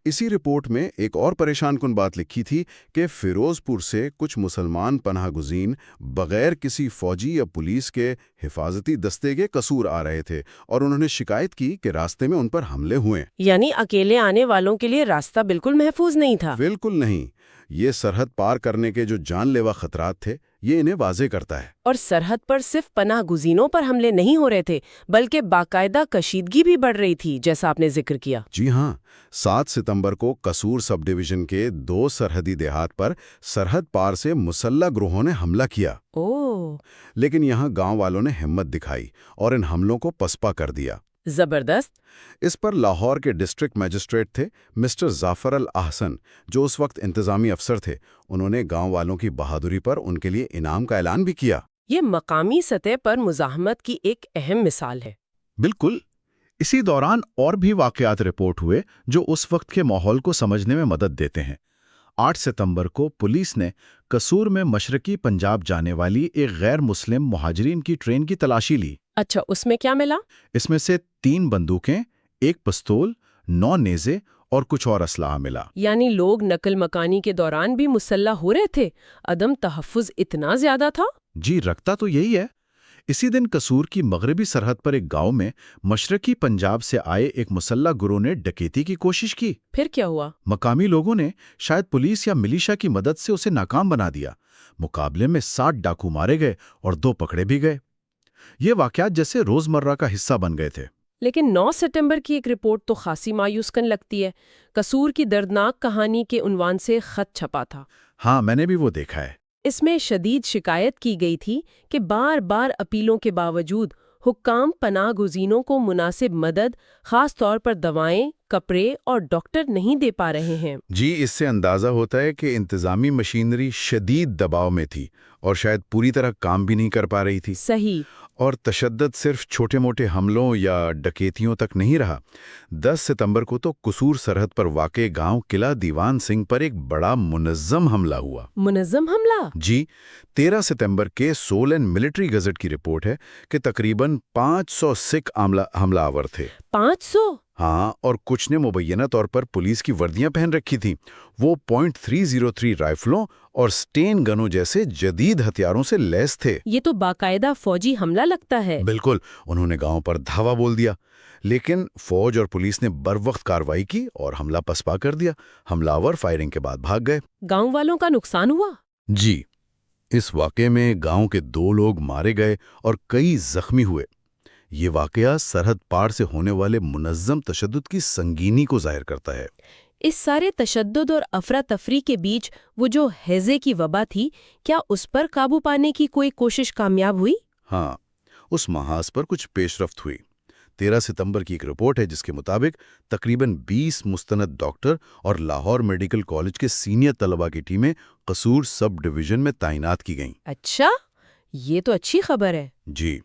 اسی رپورٹ میں ایک اور پریشان کن بات لکھی تھی کہ فیروز پور سے کچھ مسلمان پناہ گزین بغیر کسی فوجی یا پولیس کے حفاظتی دستے کے قصور آ رہے تھے، اور انہوں نے شکایت کی کہ راستے میں ان پر حملے ہوئے۔ یعنی اکیلے آنے والوں کے لیے راستہ بالکل محفوظ نہیں تھا۔ بالکل نہیں۔ یہ سرحد پار کرنے کے جو جان لیوا خطرات تھے، یہ انہیں واضح کرتا ہے۔ اور سرحد پر صرف پناہ گزینوں پر حملے نہیں ہو رہے تھے، بلکہ باقاعدہ کشیدگی بھی بڑھ رہی تھی، جیسا آپ نے ذکر کیا۔ جی ہاں، 7 ستمبر کو قصور سب ڈویژن کے 2 سرحدی دیہات پر سرحد پار سے مسلح گروہوں نے حملہ کیا۔ لیکن یہاں گاؤں والوں نے ہمت دکھائی اور ان حملوں کو پسپا کر دیا۔ زبردست۔ اس پر لاہور کے ڈسٹرکٹ میجسٹریٹ تھے مسٹر ظافر الاحسن، جو اس وقت انتظامی افسر تھے۔ انہوں نے گاؤں والوں کی بہادری پر ان کے لیے انعام کا اعلان بھی کیا۔ یہ مقامی سطح پر مزاحمت کی ایک اہم مثال ہے۔ بالکل۔ اسی دوران اور بھی واقعات رپورٹ ہوئے جو اس وقت کے ماحول کو سمجھنے میں مدد دیتے ہیں۔ 8 ستمبر کو پولیس نے قصور میں مشرقی پنجاب جانے والی ایک غیر مسلم مہاجرین کی ٹرین کی تلاشی لی۔ اچھا، اس میں کیا ملا؟ اس میں سے 3 بندوقیں، 1 پستول، 9 نیزے اور کچھ اور اسلحہ ملا۔ یعنی لوگ نقل مکانی کے دوران بھی مسلح ہو رہے تھے۔ عدم تحفظ اتنا زیادہ تھا؟ جی، رکھتا تو یہی ہے۔ اسی دن قصور کی مغربی سرحد پر ایک گاؤں میں مشرقی پنجاب سے آئے ایک مسلح گروہ نے ڈکیتی کی کوشش کی۔ پھر کیا ہوا؟ مقامی لوگوں نے شاید پولیس یا ملیشیا کی مدد سے اسے ناکام بنا دیا۔ مقابلے میں 60 ڈاکو مارے گئے اور 2 پکڑے بھی گئے۔ یہ واقعات جیسے روزمرہ کا حصہ بن گئے تھے۔ لیکن 9 ستمبر کی ایک رپورٹ تو خاصی مایوس کن لگتی ہے۔ قصور کی دردناک کہانی کے عنوان سے خط چھپا تھا۔ ہاں، میں نے بھی وہ دیکھا ہے۔ اس میں شدید شکایت کی گئی تھی کہ بار بار اپیلوں کے باوجود حکام پناہ گزینوں کو مناسب مدد، خاص طور پر دوائیں، کپڑے اور ڈاکٹر نہیں دے پا رہے ہیں۔ جی، اس سے اندازہ ہوتا ہے کہ انتظامی مشینری شدید دباؤ میں تھی اور شاید پوری طرح کام بھی نہیں کر پا رہی تھی۔ صحیح۔ اور تشدد صرف چھوٹے موٹے حملوں یا ڈکیتیوں تک نہیں رہا۔ 10 ستمبر کو تو قصور سرحد پر واقع گاؤں قلعہ دیوان سنگھ پر ایک بڑا منظم حملہ ہوا۔ منظم حملہ؟ جی، 13 ستمبر کے سول اینڈ ملٹری گزٹ کی رپورٹ ہے کہ تقریباً 500 سکھ حملہ آور تھے۔ 500؟ ہاں، اور کچھ نے مبینہ طور پر پولیس کی وردیاں پہن رکھی تھیں۔ وہ .303 رائفلوں اور سٹین گنوں جیسے جدید ہتھیاروں سے لیس تھے۔ یہ تو باقاعدہ فوجی حملہ لگتا ہے۔ بالکل۔ انہوں نے گاؤں پر دھاوا بول دیا، لیکن فوج اور پولیس نے بروقت کارروائی کی اور حملہ پسپا کر دیا۔ حملہ آور فائرنگ کے بعد بھاگ گئے۔ گاؤں والوں کا نقصان ہوا؟ جی، اس واقعے میں گاؤں کے 2 لوگ مارے گئے اور کئی زخمی ہوئے۔ یہ واقعہ سرحد پار سے ہونے والے منظم تشدد کی سنگینی کو ظاہر کرتا ہے۔ اس سارے تشدد اور افراتفری کے بیچ وہ جو ہیضے کی وبا تھی، کیا اس پر قابو پانے کی کوئی کوشش کامیاب ہوئی؟ ہاں، اس محاذ پر کچھ پیش رفت ہوئی۔ 13 ستمبر کی ایک رپورٹ ہے جس کے مطابق تقریباً 20 مستند ڈاکٹر اور لاہور میڈیکل کالج کے سینئر طلباء کی ٹیمیں قصور سب ڈویژن میں تعینات کی گئیں۔ اچھا، یہ تو اچھی خبر ہے۔ جی،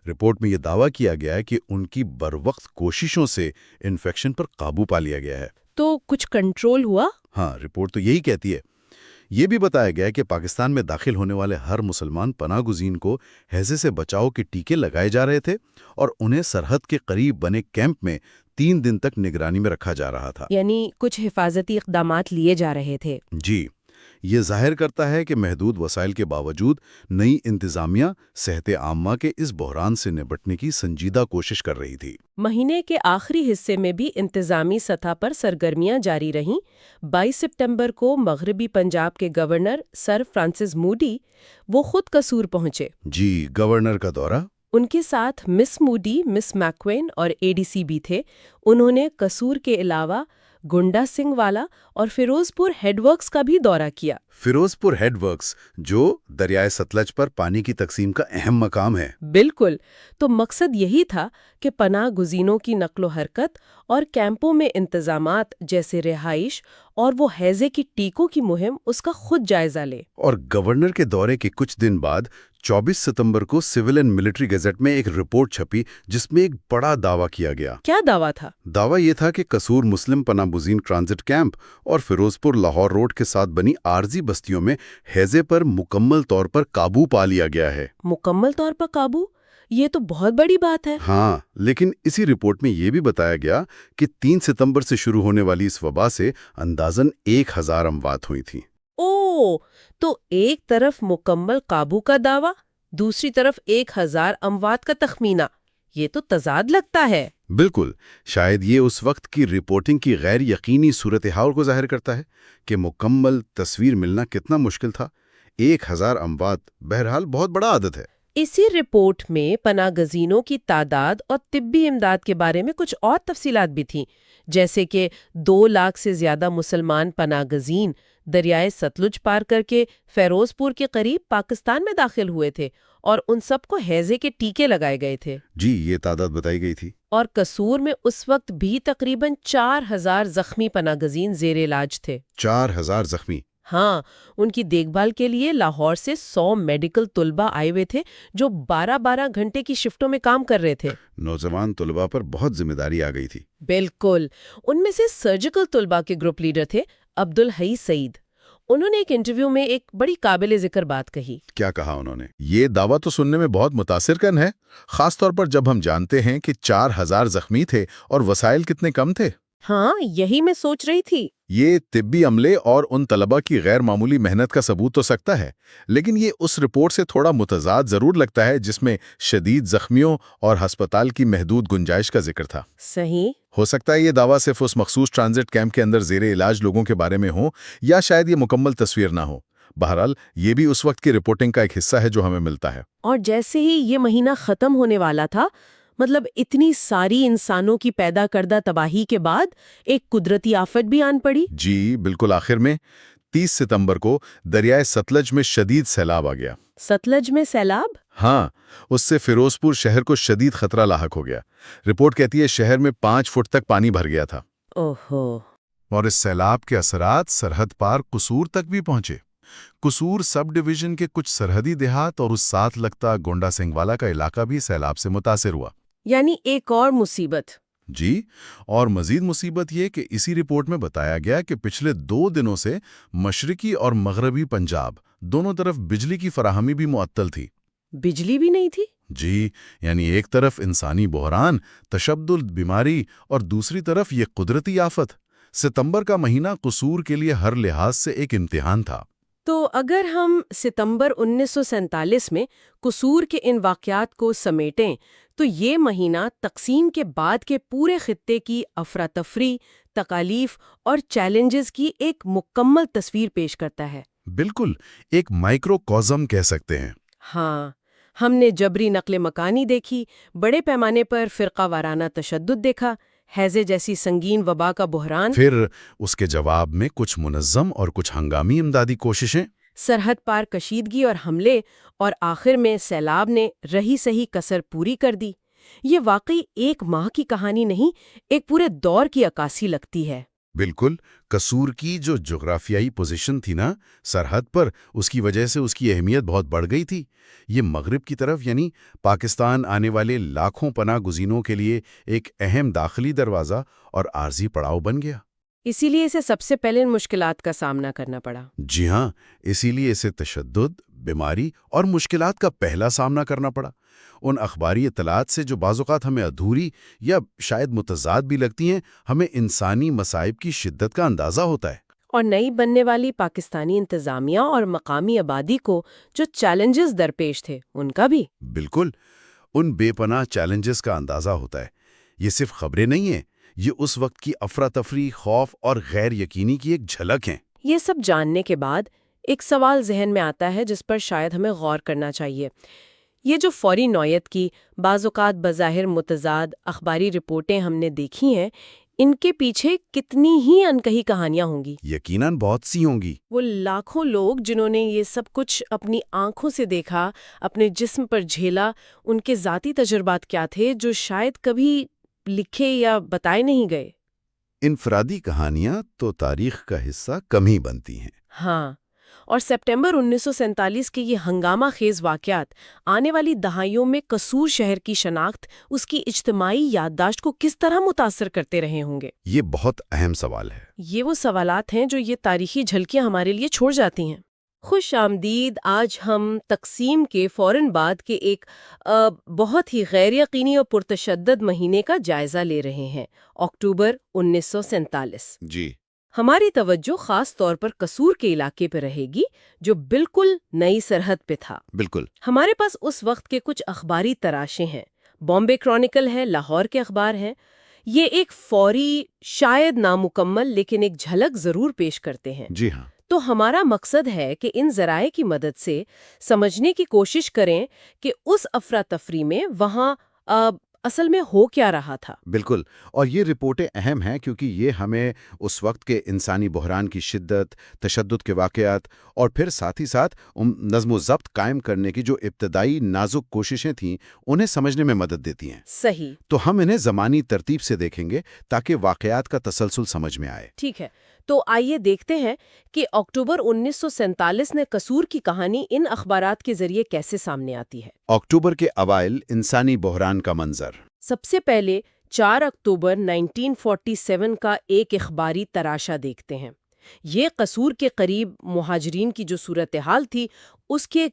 رپورٹ میں یہ دعویٰ کیا گیا ہے کہ ان کی بروقت کوششوں سے انفیکشن پر قابو پا لیا گیا ہے۔ تو کچھ کنٹرول ہوا؟ ہاں، رپورٹ تو یہی کہتی ہے۔ یہ بھی بتایا گیا ہے کہ پاکستان میں داخل ہونے والے ہر مسلمان پناہ گزین کو ہیضے سے بچاؤ کے ٹیکے لگائے جا رہے تھے اور انہیں سرحد کے قریب بنے کیمپ میں 3 دن تک نگرانی میں رکھا جا رہا تھا۔ یعنی کچھ حفاظتی اقدامات لیے جا رہے تھے۔ جی، یہ ظاہر کرتا ہے کہ محدود وسائل کے باوجود نئی انتظامیہ صحت عامہ کے اس بحران سے نپٹنے کی سنجیدہ کوشش کر رہی تھی۔ مہینے کے آخری حصے میں بھی انتظامی سطح پر سرگرمیاں جاری رہیں۔ 22 سپتمبر کو مغربی پنجاب کے گورنر سر فرانسس موڈی وہ خود قصور پہنچے۔ جی، گورنر کا دورہ؟ ان کے ساتھ مس موڈی، مس میکوین اور ADC بھی تھے۔ انہوں نے قصور کے علاوہ گنڈا سنگھ والا اور فیروز پور ہیڈ ورکس کا بھی دورہ کیا۔ فیروز پور ہیڈ ورکس، جو دریائے ستلج پر پانی کی تقسیم کا اہم مقام ہے۔ بالکل، تو مقصد یہی تھا کہ پناہ گزینوں کی نقل و حرکت اور کیمپوں میں انتظامات جیسے رہائش اور وہ ہیضے کی ٹیکوں کی مہم اس کا خود جائزہ لے۔ اور گورنر کے دورے کے کچھ دن بعد 24 ستمبر کو سول اینڈ ملٹری گیزٹ میں ایک رپورٹ چھپی جس میں ایک بڑا دعویٰ کیا گیا۔ کیا دعویٰ تھا؟ دعویٰ یہ تھا کہ قصور مسلم پناہ گزین ٹرانزٹ کیمپ اور فیروز پور لاہور روڈ کے ساتھ بنی عارضی بستیوں میں ہیضے پر مکمل طور پر قابو پا لیا گیا ہے۔ مکمل طور پر قابو؟ یہ تو بہت بڑی بات ہے۔ ہاں، لیکن اسی رپورٹ میں یہ بھی بتایا گیا کہ 3 ستمبر سے شروع ہونے والی اس وبا سے اندازاً 1000 اموات ہوئی تھیں۔ تو ایک طرف مکمل قابو کا دعویٰ، دوسری طرف 1000 اموات کا تخمینہ، یہ تو تضاد لگتا ہے۔ بالکل، شاید یہ اس وقت کی رپورٹنگ کی غیر یقینی صورتحال کو ظاہر کرتا ہے کہ مکمل تصویر ملنا کتنا مشکل تھا۔ 1000 اموات بہرحال بہت بڑا عدد ہے۔ اسی رپورٹ میں پناہ گزینوں کی تعداد اور طبی امداد کے بارے میں کچھ اور تفصیلات بھی تھیں، جیسے کہ 2 لاکھ سے زیادہ مسلمان پناہ گزین دریائے ستلج پار کر کے فیروز پور کے قریب پاکستان میں داخل ہوئے تھے اور ان سب کو ہیضے کے ٹیکے لگائے گئے تھے۔ جی، یہ تعداد بتائی گئی تھی۔ اور قصور میں اس وقت بھی تقریباً 4000 زخمی پناہ گزین زیر علاج تھے۔ 4000 زخمی؟ ہاں، ان کی دیکھ بھال کے لیے لاہور سے 100 میڈیکل طلباء آئے ہوئے تھے جو 12 گھنٹے کی شفٹوں میں کام کر رہے تھے۔ نوجوان طلباء پر بہت ذمہ داری آ گئی تھی۔ بالکل، ان میں سے سرجیکل طلباء کے گروپ لیڈر تھے عبدالحی سعید۔ انہوں نے ایک انٹرویو میں ایک بڑی قابل ذکر بات کہی۔ کیا کہا انہوں نے؟ یہ دعویٰ تو سننے میں بہت متاثر کن ہے، خاص طور پر جب ہم جانتے ہیں کہ 4000 زخمی تھے اور وسائل کتنے کم تھے۔ ہاں، یہی میں سوچ رہی تھی۔ یہ طبی عملے اور ان طلباء کی غیر معمولی محنت کا ثبوت تو سکتا ہے، لیکن یہ اس رپورٹ سے تھوڑا متضاد ضرور لگتا ہے جس میں شدید زخمیوں اور ہسپتال کی محدود گنجائش کا ذکر تھا۔ صحیح۔ ہو سکتا ہے یہ دعویٰ صرف اس مخصوص ٹرانزٹ کیمپ کے اندر زیر علاج لوگوں کے بارے میں ہو، یا شاید یہ مکمل تصویر نہ ہو۔ بہرحال یہ بھی اس وقت کی رپورٹنگ کا ایک حصہ ہے جو ہمیں ملتا ہے۔ اور جیسے ہی یہ مہینہ ختم ہونے والا تھا، مطلب اتنی ساری انسانوں کی پیدا کردہ تباہی کے بعد ایک قدرتی آفت بھی آن پڑی۔ جی بالکل، آخر میں 30 ستمبر کو دریائے ستلج میں شدید سیلاب آ گیا۔ ستلج میں سیلاب؟ ہاں، اس سے فیروز پور شہر کو شدید خطرہ لاحق ہو گیا۔ رپورٹ کہتی ہے شہر میں 5 فٹ تک پانی بھر گیا تھا۔ اوہو۔ اور اس سیلاب کے اثرات سرحد پار قصور تک بھی پہنچے۔ قصور سب ڈویژن کے کچھ سرحدی دیہات اور اس ساتھ لگتا گونڈا سنگھ والا کا علاقہ بھی سیلاب سے متاثر ہوا۔ یعنی ایک اور مصیبت۔ جی، اور مزید مصیبت یہ کہ اسی رپورٹ میں بتایا گیا کہ پچھلے 2 دنوں سے مشرقی اور مغربی پنجاب دونوں طرف بجلی کی فراہمی بھی معطل تھی۔ بجلی بھی نہیں تھی؟ جی، یعنی ایک طرف انسانی بحران، تشدد، بیماری اور دوسری طرف یہ قدرتی آفت۔ ستمبر کا مہینہ قصور کے لیے ہر لحاظ سے ایک امتحان تھا۔ تو اگر ہم ستمبر 1947 میں قصور کے ان واقعات کو سمیٹیں تو یہ مہینہ تقسیم کے بعد کے پورے خطے کی افراتفری، تکالیف اور چیلنجز کی ایک مکمل تصویر پیش کرتا ہے۔ بالکل، ایک مائکروکوزم کہہ سکتے ہیں۔ ہاں، ہم نے جبری نقل مکانی دیکھی، بڑے پیمانے پر فرقہ وارانہ تشدد دیکھا، ہیضے جیسی سنگین وبا کا بحران، پھر اس کے جواب میں کچھ منظم اور کچھ ہنگامی امدادی کوششیں، سرحد پار کشیدگی اور حملے، اور آخر میں سیلاب نے رہی سہی کسر پوری کر دی۔ یہ واقعی ایک ماہ کی کہانی نہیں، ایک پورے دور کی عکاسی لگتی ہے۔ بالکل، قصور کی جو جغرافیائی پوزیشن تھی نا سرحد پر، اس کی وجہ سے اس کی اہمیت بہت بڑھ گئی تھی۔ یہ مغرب کی طرف یعنی پاکستان آنے والے لاکھوں پناہ گزینوں کے لیے ایک اہم داخلی دروازہ اور عارضی پڑاؤ بن گیا۔ اسی لیے اسے سب سے پہلے ان مشکلات کا سامنا کرنا پڑا۔ جی ہاں، اسی لیے اسے تشدد، بیماری اور مشکلات کا پہلا سامنا کرنا پڑا۔ ان اخباری اطلاعات سے جو بعض اوقات ہمیں ادھوری یا شاید متضاد بھی لگتی ہیں، ہمیں انسانی مصائب کی شدت کا اندازہ ہوتا ہے۔ اور نئی بننے والی پاکستانی انتظامیہ اور مقامی آبادی کو جو چیلنجز درپیش تھے ان کا بھی۔ بالکل، ان بے پناہ چیلنجز کا اندازہ ہوتا ہے۔ یہ صرف خبریں نہیں ہیں، یہ اس وقت کی افراتفری، خوف اور غیر یقینی کی ایک جھلک ہیں۔ یہ سب جاننے کے بعد ایک سوال ذہن میں آتا ہے جس پر شاید ہمیں غور کرنا چاہیے۔ یہ جو فوری نوعیت کی بعض اوقات بظاہر متضاد اخباری رپورٹیں ہم نے دیکھی ہیں، ان کے پیچھے کتنی ہی انکہی کہانیاں ہوں گی۔ یقیناً بہت سی ہوں گی۔ وہ لاکھوں لوگ جنہوں نے یہ سب کچھ اپنی آنکھوں سے دیکھا، اپنے جسم پر جھیلا، ان کے ذاتی تجربات کیا تھے جو شاید کبھی لکھے یا بتائے نہیں گئے۔ انفرادی کہانیاں تو تاریخ کا حصہ کم ہی بنتی ہیں۔ ہاں، اور سپٹمبر 1947 کے یہ ہنگامہ خیز واقعات آنے والی دہائیوں میں قصور شہر کی شناخت، اس کی اجتماعی یادداشت کو کس طرح متاثر کرتے رہے ہوں گے؟ یہ بہت اہم سوال ہے۔ یہ وہ سوالات ہیں جو یہ تاریخی جھلکیاں ہمارے لیے چھوڑ جاتی ہیں۔ خوش آمدید۔ آج ہم تقسیم کے فوراً بعد کے ایک بہت ہی غیر یقینی اور پرتشدد مہینے کا جائزہ لے رہے ہیں، اکتوبر 1947۔ جی، ہماری توجہ خاص طور پر قصور کے علاقے پہ رہے گی جو بالکل نئی سرحد پہ تھا۔ بالکل۔ ہمارے پاس اس وقت کے کچھ اخباری تراشیں ہیں۔ بامبے کرونیکل ہے، لاہور کے اخبار ہیں۔ یہ ایک فوری، شاید نامکمل لیکن ایک جھلک ضرور پیش کرتے ہیں۔ جی ہاں۔ تو ہمارا مقصد ہے کہ ان ذرائع کی مدد سے سمجھنے کی کوشش کریں کہ اس افراتفری میں وہاں اصل میں ہو کیا رہا تھا۔ بالکل، اور یہ رپورٹیں اہم ہیں کیونکہ یہ ہمیں اس وقت کے انسانی بحران کی شدت، تشدد کے واقعات اور پھر ساتھ ہی ساتھ نظم و ضبط قائم کرنے کی جو ابتدائی نازک کوششیں تھیں انہیں سمجھنے میں مدد دیتی ہیں۔ صحیح۔ تو ہم انہیں زمانی ترتیب سے دیکھیں گے تاکہ واقعات کا تسلسل سمجھ میں آئے۔ ٹھیک ہے، تو آئیے دیکھتے ہیں کہ اکتوبر 1947 نے قصور کی کہانی ان اخبارات کے ذریعے کیسے سامنے آتی ہے۔ اکتوبر کے اوائل انسانی بحران کا منظر۔ سب سے پہلے 4 اکتوبر 1947 کا ایک اخباری تراشا دیکھتے ہیں۔ یہ قصور کے قریب مہاجرین کی جو صورتحال تھی اس کے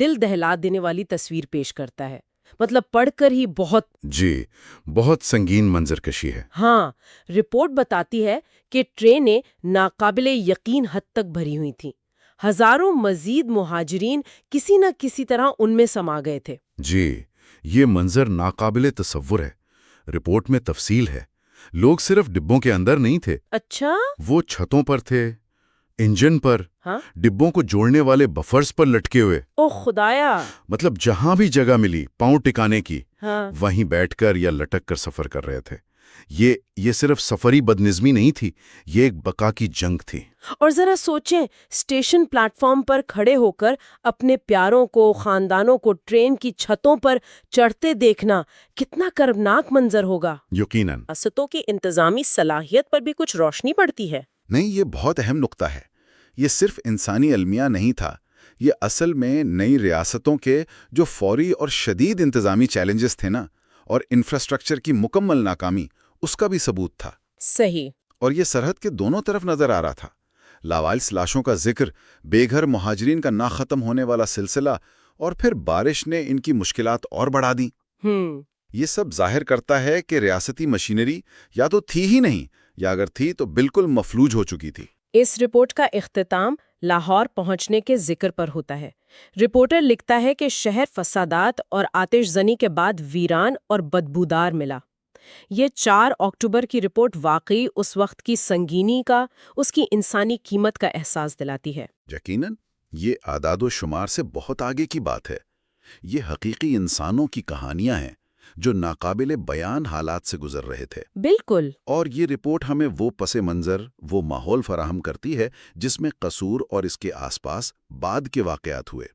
دل دہلا دینے والی تصویر پیش کرتا ہے۔ مطلب پڑھ کر ہی بہت سنگین منظر کشی ہے۔ ہاں، رپورٹ بتاتی ہے کہ ٹرینیں ناقابل یقین حد تک بھری ہوئی تھیں۔ ہزاروں مزید مہاجرین کسی نہ کسی طرح ان میں سما گئے تھے۔ جی، یہ منظر ناقابل تصور ہے۔ رپورٹ میں تفصیل ہے، لوگ صرف ڈبوں کے اندر نہیں تھے۔ اچھا؟ وہ چھتوں پر تھے، انجن پر، ہاں؟ ڈبوں کو جوڑنے والے بفرز پر لٹکے ہوئے۔ او خدایا! مطلب جہاں بھی جگہ ملی پاؤں ٹکانے کی، ہاں۔ وہیں بیٹھ کر یا لٹک کر سفر کر رہے تھے۔ یہ صرف سفری بدنظمی نہیں تھی، یہ ایک بقا کی جنگ تھی۔ اور ذرا سوچیں، اسٹیشن پلیٹ فارم پر کھڑے ہو کر اپنے پیاروں کو، خاندانوں کو ٹرین کی چھتوں پر چڑھتے دیکھنا کتنا کربناک منظر ہوگا۔ یقیناً۔ ریاستوں کی انتظامی صلاحیت پر بھی کچھ روشنی پڑتی ہے۔ نہیں، یہ بہت اہم نقطہ ہے۔ یہ صرف انسانی المیہ نہیں تھا، یہ اصل میں نئی ریاستوں کے جو فوری اور شدید انتظامی چیلنجز تھے نا، اور انفراسٹرکچر کی مکمل ناکامی، اس کا بھی ثبوت تھا۔ صحیح۔ اور یہ سرحد کے دونوں طرف نظر آ رہا تھا۔ لاوالس لاشوں کا ذکر، بے گھر مہاجرین کا نہ ختم ہونے والا سلسلہ، اور پھر بارش نے ان کی مشکلات اور بڑھا دیں۔ یہ سب ظاہر کرتا ہے کہ ریاستی مشینری یا تو تھی ہی نہیں، یا اگر تھی تو بالکل مفلوج ہو چکی تھی۔ اس رپورٹ کا اختتام لاہور پہنچنے کے ذکر پر ہوتا ہے۔ رپورٹر لکھتا ہے کہ شہر فسادات اور آتش زنی کے بعد ویران اور بدبودار ملا۔ یہ 4 اکتوبر کی رپورٹ واقعی اس وقت کی سنگینی کا، اس کی انسانی قیمت کا احساس دلاتی ہے۔ یقیناً، یہ اعداد و شمار سے بہت آگے کی بات ہے۔ یہ حقیقی انسانوں کی کہانیاں ہیں جو ناقابل بیان حالات سے گزر رہے تھے۔ بالکل۔ اور یہ رپورٹ ہمیں وہ پس منظر، وہ ماحول فراہم کرتی ہے جس میں قصور اور اس کے آس پاس بعد کے واقعات ہوئے۔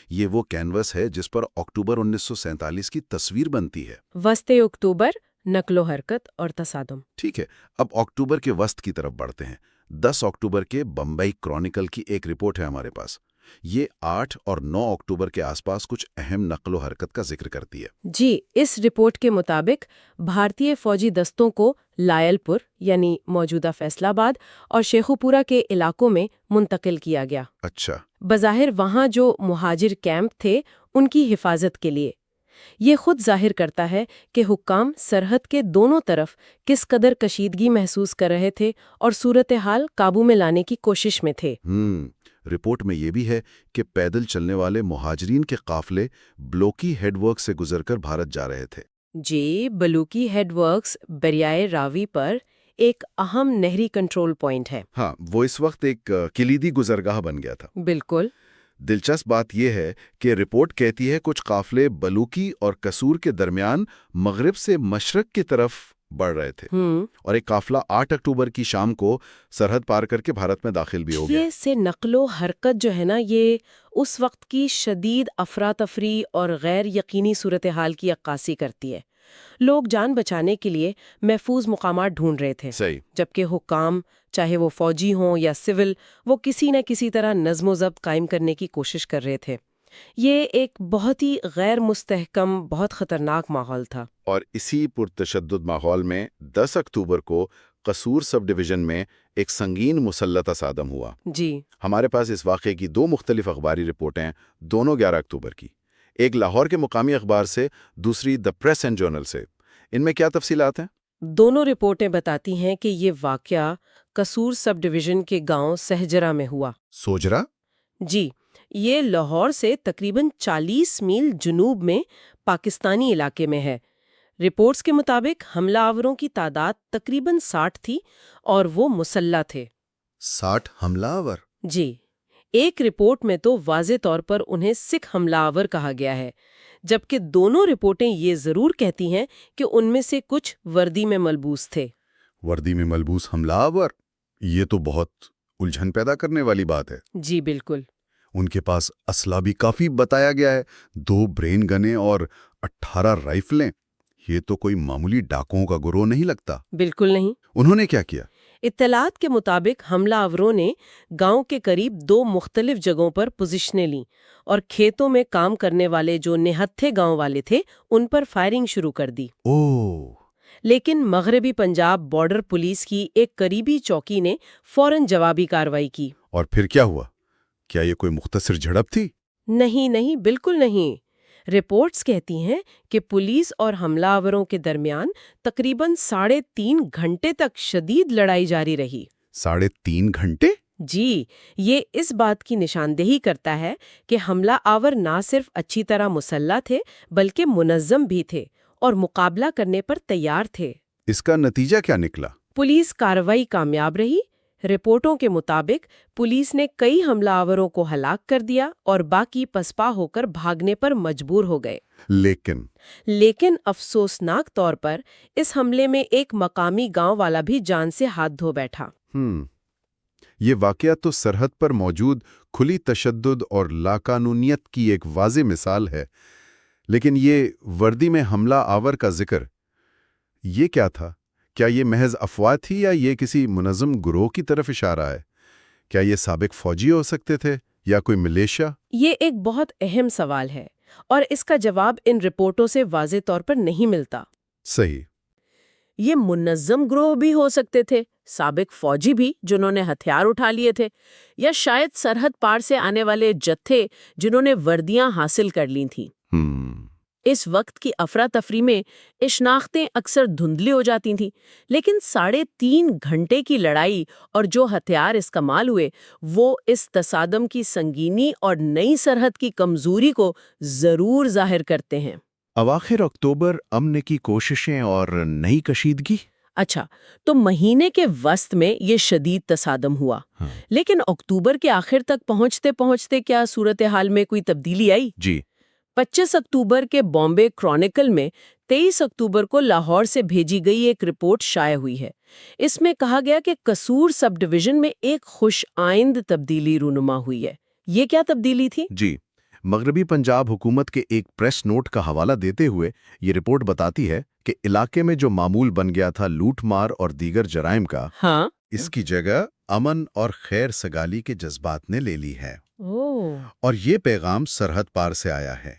یہ وہ کینوس ہے جس پر اکتوبر 1947 کی تصویر بنتی ہے۔ وسط اکتوبر، نقل و حرکت اور تصادم۔ ٹھیک ہے، اب اکتوبر کے وسط کی طرف بڑھتے ہیں۔ 10 اکتوبر کے بمبئی کرونیکل کی ایک رپورٹ ہے ہمارے پاس۔ یہ 8 اور 9 اکتوبر کے آس پاس کچھ اہم نقل و حرکت کا ذکر کرتی ہے۔ جی، اس رپورٹ کے مطابق بھارتی فوجی دستوں کو لائل پور یعنی موجودہ فیصل آباد اور شیخوپورہ کے علاقوں میں منتقل کیا گیا۔ اچھا۔ بظاہر وہاں جو مہاجر کیمپ تھے ان کی حفاظت کے لیے، یہ خود ظاہر کرتا ہے کہ حکام سرحد کے دونوں طرف کس قدر کشیدگی محسوس کر رہے تھے اور صورتحال قابو میں لانے کی کوشش میں تھے۔ رپورٹ میں یہ بھی ہے کہ پیدل چلنے والے مہاجرین کے قافلے بلوکی ہیڈ ورک سے گزر کر بھارت جا رہے تھے۔ جی، بلوکی ہیڈ ورکس دریائے راوی پر ایک اہم نہری کنٹرول پوائنٹ ہے۔ ہاں، وہ اس وقت ایک کلیدی گزرگاہ بن گیا تھا۔ بالکل۔ دلچسپ بات یہ ہے کہ رپورٹ کہتی ہے کچھ قافلے بلوکی اور قصور کے درمیان مغرب سے مشرق کی طرف بڑھ رہے تھے، اور ایک قافلہ 8 اکتوبر کی شام کو سرحد پار کر کے بھارت میں داخل بھی ہو گیا۔ یہ سے نقل و حرکت جو ہے نا، یہ اس وقت کی شدید افراتفری اور غیر یقینی صورتحال کی عکاسی کرتی ہے۔ لوگ جان بچانے کے لیے محفوظ مقامات ڈھونڈ رہے تھے، صحیح۔ جبکہ حکام، چاہے وہ فوجی ہوں یا سول، وہ کسی نہ کسی طرح نظم و ضبط قائم کرنے کی کوشش کر رہے تھے۔ یہ ایک بہت ہی غیر مستحکم، بہت خطرناک ماحول تھا۔ اور اسی پرتشدد ماحول میں 10 اکتوبر کو قصور سب ڈویژن میں ایک سنگین مسلح تصادم ہوا۔ جی، ہمارے پاس اس واقعے کی 2 مختلف اخباری رپورٹیں، دونوں 11 اکتوبر کی، ایک لاہور کے مقامی اخبار سے، دوسری دی پریس اینڈ جرنل سے۔ ان میں کیا تفصیلات ہیں؟ دونوں رپورٹیں بتاتی ہیں کہ یہ واقعہ قصور سب ڈویژن کے گاؤں سہجرہ میں ہوا۔ سوجرا؟ جی، یہ لاہور سے تقریباً 40 میل جنوب میں پاکستانی علاقے میں ہے۔ رپورٹس کے مطابق حملہ آوروں کی تعداد تقریباً 60 تھی اور وہ مسلح تھے۔ 60 حملہ آور؟ جی، ایک رپورٹ میں تو واضح طور پر انہیں سکھ حملہ آور کہا گیا ہے، جبکہ دونوں رپورٹیں یہ ضرور کہتی ہیں کہ ان میں سے کچھ وردی میں ملبوس تھے۔ وردی میں ملبوس حملہ آور؟ یہ تو بہت الجھن پیدا کرنے والی بات ہے۔ جی بالکل۔ ان کے پاس اسلحہ بھی کافی بتایا گیا ہے، 2 برین گنیں اور 18 رائفلیں۔ یہ تو کوئی معمولی ڈاکوؤں کا گروہ نہیں لگتا۔ بالکل نہیں۔ انہوں نے کیا کیا؟ اطلاعات کے مطابق حملہ آوروں نے گاؤں کے قریب 2 مختلف جگہوں پر پوزیشنیں لیں اور کھیتوں میں کام کرنے والے جو نہتھے گاؤں والے تھے ان پر فائرنگ شروع کر دی۔ لیکن مغربی پنجاب بارڈر پولیس کی ایک قریبی چوکی نے فوراً جوابی کارروائی کی۔ اور پھر کیا ہوا؟ کیا یہ کوئی مختصر جھڑپ تھی؟ نہیں، بالکل نہیں۔ رپورٹس کہتی ہیں کہ پولیس اور حملہ آوروں کے درمیان تقریباً 3.5 گھنٹے تک شدید لڑائی جاری رہی۔ 3.5 گھنٹے؟ جی، یہ اس بات کی نشاندہی کرتا ہے کہ حملہ آور نہ صرف اچھی طرح مسلح تھے بلکہ منظم بھی تھے اور مقابلہ کرنے پر تیار تھے۔ اس کا نتیجہ کیا نکلا؟ پولیس کارروائی کامیاب رہی۔ رپورٹوں کے مطابق پولیس نے کئی حملہ آوروں کو ہلاک کر دیا اور باقی پسپا ہو کر بھاگنے پر مجبور ہو گئے۔ لیکن افسوسناک طور پر اس حملے میں ایک مقامی گاؤں والا بھی جان سے ہاتھ دھو بیٹھا۔ یہ واقعہ تو سرحد پر موجود کھلی تشدد اور لاقانونیت کی ایک واضح مثال ہے، لیکن یہ وردی میں حملہ آور کا ذکر، یہ کیا تھا؟ کیا یہ محض افواہ تھی یا یہ کسی منظم گروہ کی طرف اشارہ ہے؟ کیا یہ سابق فوجی ہو سکتے تھے یا کوئی ملیشیا؟ یہ ایک بہت اہم سوال ہے اور اس کا جواب ان رپورٹوں سے واضح طور پر نہیں ملتا۔ صحیح۔ یہ منظم گروہ بھی ہو سکتے تھے، سابق فوجی بھی جنہوں نے ہتھیار اٹھا لیے تھے، یا شاید سرحد پار سے آنے والے جتھے جنہوں نے وردیاں حاصل کر لی تھیں۔ اس وقت کی افراتفری میں شناختیں اکثر دھندلی ہو جاتی تھیں، لیکن 3.5 گھنٹے کی لڑائی اور جو ہتھیار استعمال ہوئے وہ اس تصادم کی سنگینی اور نئی سرحد کی کمزوری کو ضرور ظاہر کرتے ہیں۔ اواخر اکتوبر امن کی کوششیں اور نئی کشیدگی۔ اچھا، تو مہینے کے وسط میں یہ شدید تصادم ہوا، لیکن اکتوبر کے آخر تک پہنچتے پہنچتے کیا صورتحال میں کوئی تبدیلی آئی؟ جی۔ 25 اکتوبر کے بامبے کرونیکل میں 23 اکتوبر کو لاہور سے بھیجی گئی ایک رپورٹ شائع ہوئی ہے۔ اس میں کہا گیا کہ قصور سب ڈویژن میں ایک خوش آئند تبدیلی رونما ہوئی ہے۔ یہ کیا تبدیلی تھی؟ جی، مغربی پنجاب حکومت کے ایک پریس نوٹ کا حوالہ دیتے ہوئے یہ رپورٹ بتاتی ہے کہ علاقے میں جو معمول بن گیا تھا لوٹ مار اور دیگر جرائم کا، اس کی جگہ امن اور خیر سگالی کے جذبات نے لے لی ہے۔ اور یہ پیغام سرحد پار سے آیا ہے۔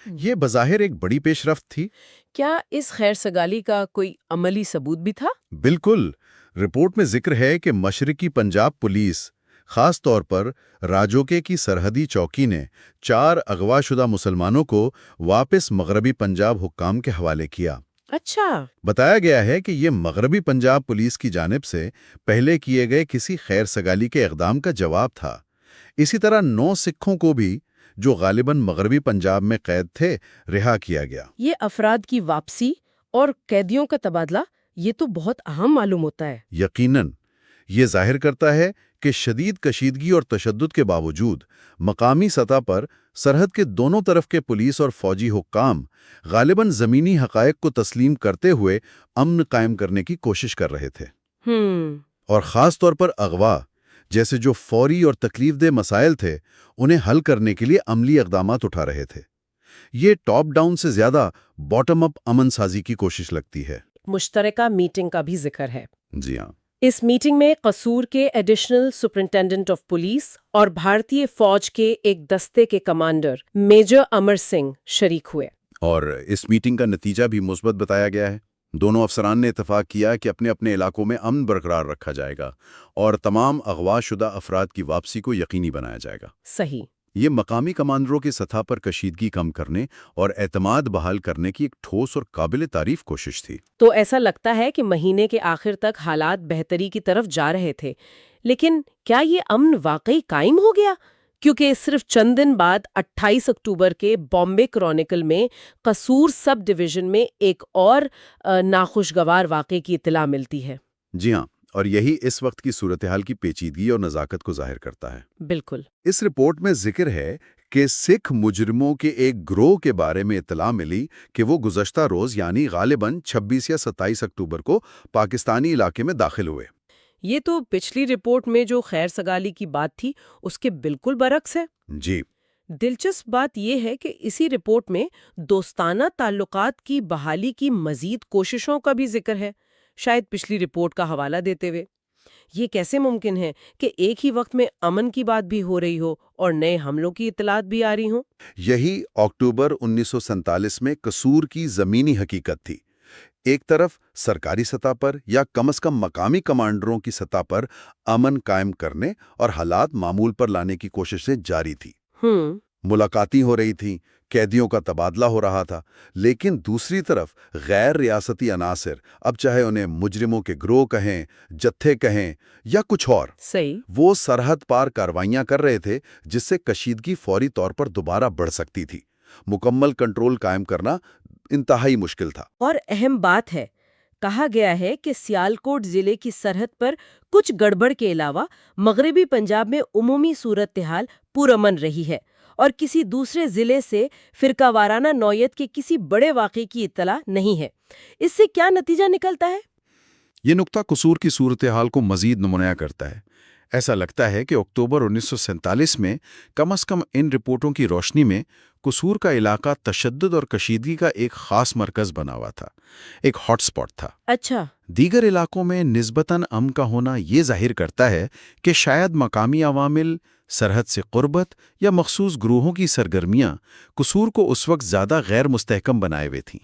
یہ بظاہر ایک بڑی پیش رفت تھی۔ کیا اس خیر سگالی کا کوئی عملی ثبوت بھی تھا؟ بالکل۔ رپورٹ میں ذکر ہے کہ مشرقی پنجاب پولیس خاص طور پر راجوکے کی سرحدی چوکی نے 4 اغوا شدہ مسلمانوں کو واپس مغربی پنجاب حکام کے حوالے کیا۔ اچھا، بتایا گیا ہے کہ یہ مغربی پنجاب پولیس کی جانب سے پہلے کیے گئے کسی خیر سگالی کے اقدام کا جواب تھا۔ اسی طرح 9 سکھوں کو بھی، جو غالباً مغربی پنجاب میں قید تھے، رہا کیا گیا۔ یہ افراد کی واپسی اور قیدیوں کا تبادلہ یہ تو بہت اہم معلوم ہوتا ہے۔ یقیناً یہ ظاہر کرتا ہے کہ شدید کشیدگی اور تشدد کے باوجود مقامی سطح پر سرحد کے دونوں طرف کے پولیس اور فوجی حکام غالباً زمینی حقائق کو تسلیم کرتے ہوئے امن قائم کرنے کی کوشش کر رہے تھے، اور خاص طور پر اغوا جیسے جو فوری اور تکلیف دہ مسائل تھے انہیں حل کرنے کے لیے عملی اقدامات اٹھا رہے تھے۔ یہ ٹاپ ڈاؤن سے زیادہ باٹم اپ امن سازی کی کوشش لگتی ہے۔ مشترکہ میٹنگ کا بھی ذکر ہے۔ جی ہاں، اس میٹنگ میں قصور کے ایڈیشنل سپرنٹینڈنٹ آف پولیس اور بھارتی فوج کے ایک دستے کے کمانڈر میجر امر سنگھ شریک ہوئے۔ اور اس میٹنگ کا نتیجہ بھی مثبت بتایا گیا ہے۔ دونوں افسران نے اتفاق کیا کہ اپنے اپنے علاقوں میں امن برقرار رکھا جائے گا اور تمام اغوا شدہ افراد کی واپسی کو یقینی بنایا جائے گا۔ صحیح۔ یہ مقامی کمانڈروں کی سطح پر کشیدگی کم کرنے اور اعتماد بحال کرنے کی ایک ٹھوس اور قابل تعریف کوشش تھی۔ تو ایسا لگتا ہے کہ مہینے کے آخر تک حالات بہتری کی طرف جا رہے تھے، لیکن کیا یہ امن واقعی قائم ہو گیا؟ کیونکہ صرف چند دن بعد 28 اکتوبر کے بامبے کرونیکل میں قصور سب ڈویژن میں ایک اور ناخوشگوار واقعے کی اطلاع ملتی ہے۔ جی ہاں، اور یہی اس وقت کی صورتحال کی پیچیدگی اور نزاکت کو ظاہر کرتا ہے۔ بالکل۔ اس رپورٹ میں ذکر ہے کہ سکھ مجرموں کے ایک گروہ کے بارے میں اطلاع ملی کہ وہ گزشتہ روز یعنی غالباً 26 یا 27 اکتوبر کو پاکستانی علاقے میں داخل ہوئے۔ یہ تو پچھلی رپورٹ میں جو خیر سگالی کی بات تھی اس کے بالکل برعکس ہے۔ جی، دلچسپ بات یہ ہے کہ اسی رپورٹ میں دوستانہ تعلقات کی بحالی کی مزید کوششوں کا بھی ذکر ہے، شاید پچھلی رپورٹ کا حوالہ دیتے ہوئے۔ یہ کیسے ممکن ہے کہ ایک ہی وقت میں امن کی بات بھی ہو رہی ہو اور نئے حملوں کی اطلاعات بھی آ رہی ہوں؟ یہی اکتوبر 1947 میں قصور کی زمینی حقیقت تھی۔ ایک طرف سرکاری سطح پر یا کم از کم مقامی کمانڈروں کی سطح پر امن قائم کرنے اور حالات معمول پر لانے کی کوششیں جاری تھی۔ ملاقاتیں ہو رہی تھیں، قیدیوں کا تبادلہ ہو رہا تھا، لیکن دوسری طرف غیر ریاستی عناصر، اب چاہے انہیں مجرموں کے گروہ کہیں، جتھے کہیں یا کچھ اور، صحیح، وہ سرحد پار کارروائیاں کر رہے تھے جس سے کشیدگی فوری طور پر دوبارہ بڑھ سکتی تھی۔ مکمل کنٹرول قائم کرنا انتہائی مشکل تھا۔ اور اہم بات ہے، کہا گیا ہے کہ سیالکوٹ ضلع کی سرحد پر کچھ گڑبڑ کے علاوہ مغربی پنجاب میں عمومی صورتحال پرامن رہی ہے اور کسی دوسرے ضلع سے فرقہ وارانہ نوعیت کے کسی بڑے واقعے کی اطلاع نہیں ہے۔ اس سے کیا نتیجہ نکلتا ہے؟ یہ نقطہ قصور کی صورتحال کو مزید نمایاں کرتا ہے۔ ایسا لگتا ہے کہ اکتوبر 1947 میں کم از کم ان رپورٹوں کی روشنی میں قصور کا علاقہ تشدد اور کشیدگی کا ایک خاص مرکز بنا ہوا تھا، ایک ہاٹ سپاٹ تھا۔ اچھا، دیگر علاقوں میں نسبتاً امن کا ہونا یہ ظاہر کرتا ہے کہ شاید مقامی عوامل، سرحد سے قربت یا مخصوص گروہوں کی سرگرمیاں قصور کو اس وقت زیادہ غیر مستحکم بنائے ہوئے تھیں۔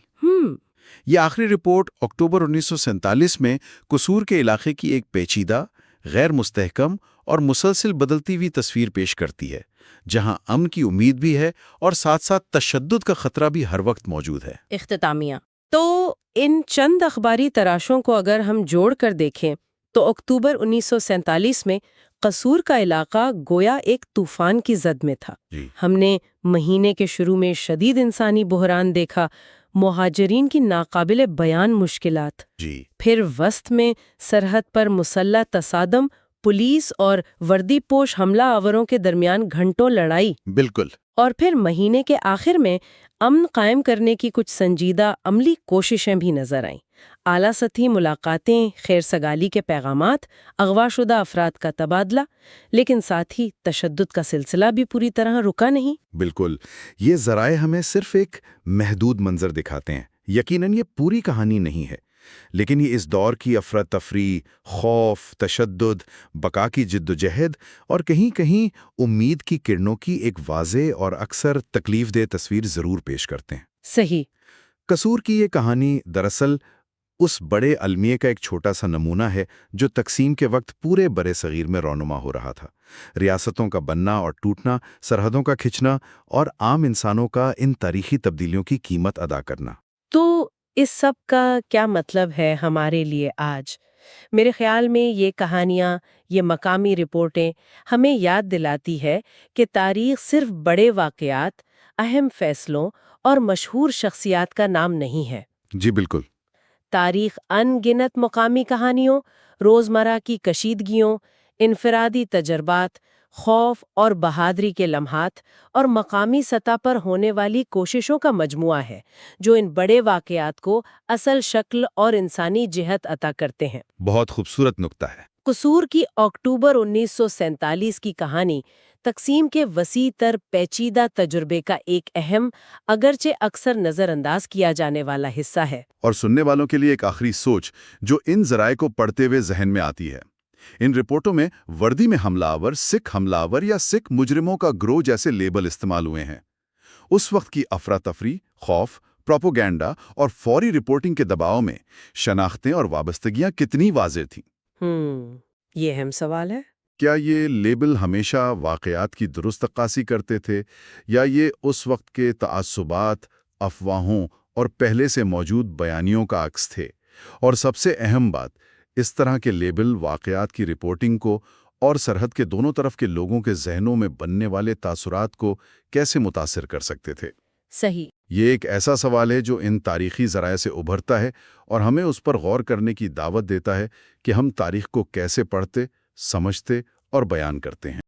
یہ آخری رپورٹ اکتوبر 1947 میں قصور کے علاقے کی ایک پیچیدہ، غیر مستحکم اور مسلسل بدلتی ہوئی تصویر پیش کرتی ہے، جہاں امن کی امید بھی ہے اور ساتھ ساتھ تشدد کا خطرہ بھی ہر وقت موجود ہے۔ اختتامیہ تو ان چند اخباری تراشوں کو اگر ہم جوڑ کر دیکھیں تو اکتوبر 1947 میں قصور کا علاقہ گویا ایک طوفان کی زد میں تھا۔ ہم نے مہینے کے شروع میں شدید انسانی بحران دیکھا، مہاجرین کی ناقابل بیان مشکلات، پھر وسط میں سرحد پر مسلح تصادم، پولیس اور وردی پوش حملہ آوروں کے درمیان گھنٹوں لڑائی، بالکل، اور پھر مہینے کے آخر میں امن قائم کرنے کی کچھ سنجیدہ عملی کوششیں بھی نظر آئیں۔ اعلیٰ سطحی ملاقاتیں، خیر سگالی کے پیغامات، اغوا شدہ افراد کا تبادلہ، لیکن ساتھ ہی تشدد کا سلسلہ بھی پوری طرح رکا نہیں۔ بالکل، یہ ذرائع ہمیں صرف ایک محدود منظر دکھاتے ہیں۔ یقیناً یہ پوری کہانی نہیں ہے، لیکن یہ اس دور کی افراتفری، خوف، تشدد، بقا کی جدوجہد اور کہیں کہیں امید کی کرنوں کی ایک واضح اور اکثر تکلیف دہ تصویر ضرور پیش کرتے ہیں۔ صحیح۔ قصور کی یہ کہانی دراصل اس بڑے المیے کا ایک چھوٹا سا نمونہ ہے جو تقسیم کے وقت پورے برے صغیر میں رونما ہو رہا تھا۔ ریاستوں کا بننا اور ٹوٹنا، سرحدوں کا کھچنا اور عام انسانوں کا ان تاریخی تبدیلیوں کی قیمت ادا کرنا۔ تو اس سب کا کیا مطلب ہے ہمارے لیے آج؟ میرے خیال میں یہ کہانیاں، یہ مقامی رپورٹیں ہمیں یاد دلاتی ہے کہ تاریخ صرف بڑے واقعات، اہم فیصلوں اور مشہور شخصیات کا نام نہیں ہے۔ جی بالکل۔ تاریخ ان گنت مقامی کہانیوں، روزمرہ کی کشیدگیوں، انفرادی تجربات، خوف اور بہادری کے لمحات اور مقامی سطح پر ہونے والی کوششوں کا مجموعہ ہے جو ان بڑے واقعات کو اصل شکل اور انسانی جہت عطا کرتے ہیں۔ بہت خوبصورت نکتہ ہے۔ قصور کی اکتوبر 1947 کی کہانی تقسیم کے وسیع تر پیچیدہ تجربے کا ایک اہم، اگرچہ اکثر نظر انداز کیا جانے والا حصہ ہے۔ اور سننے والوں کے لیے ایک آخری سوچ جو ان ذرائع کو پڑھتے ہوئے ذہن میں آتی ہے۔ ان رپورٹوں میں وردی میں حملہ آور، سکھ حملہ آور یا سکھ مجرموں کا گروہ جیسے لیبل استعمال ہوئے ہیں۔ اس وقت کی افراتفری، خوف، پروپیگنڈا اور فوری رپورٹنگ کے دباؤ میں شناختیں اور وابستگیاں کتنی واضح تھیں۔ یہ اہم سوال ہے۔ کیا یہ لیبل ہمیشہ واقعات کی درست عکاسی کرتے تھے یا یہ اس وقت کے تعصبات، افواہوں اور پہلے سے موجود بیانیوں کا عکس تھے؟ اور سب سے اہم بات، اس طرح کے لیبل واقعات کی رپورٹنگ کو اور سرحد کے دونوں طرف کے لوگوں کے ذہنوں میں بننے والے تاثرات کو کیسے متاثر کر سکتے تھے؟ صحیح۔ یہ ایک ایسا سوال ہے جو ان تاریخی ذرائع سے ابھرتا ہے اور ہمیں اس پر غور کرنے کی دعوت دیتا ہے کہ ہم تاریخ کو کیسے پڑھتے، سمجھتے اور بیان کرتے ہیں۔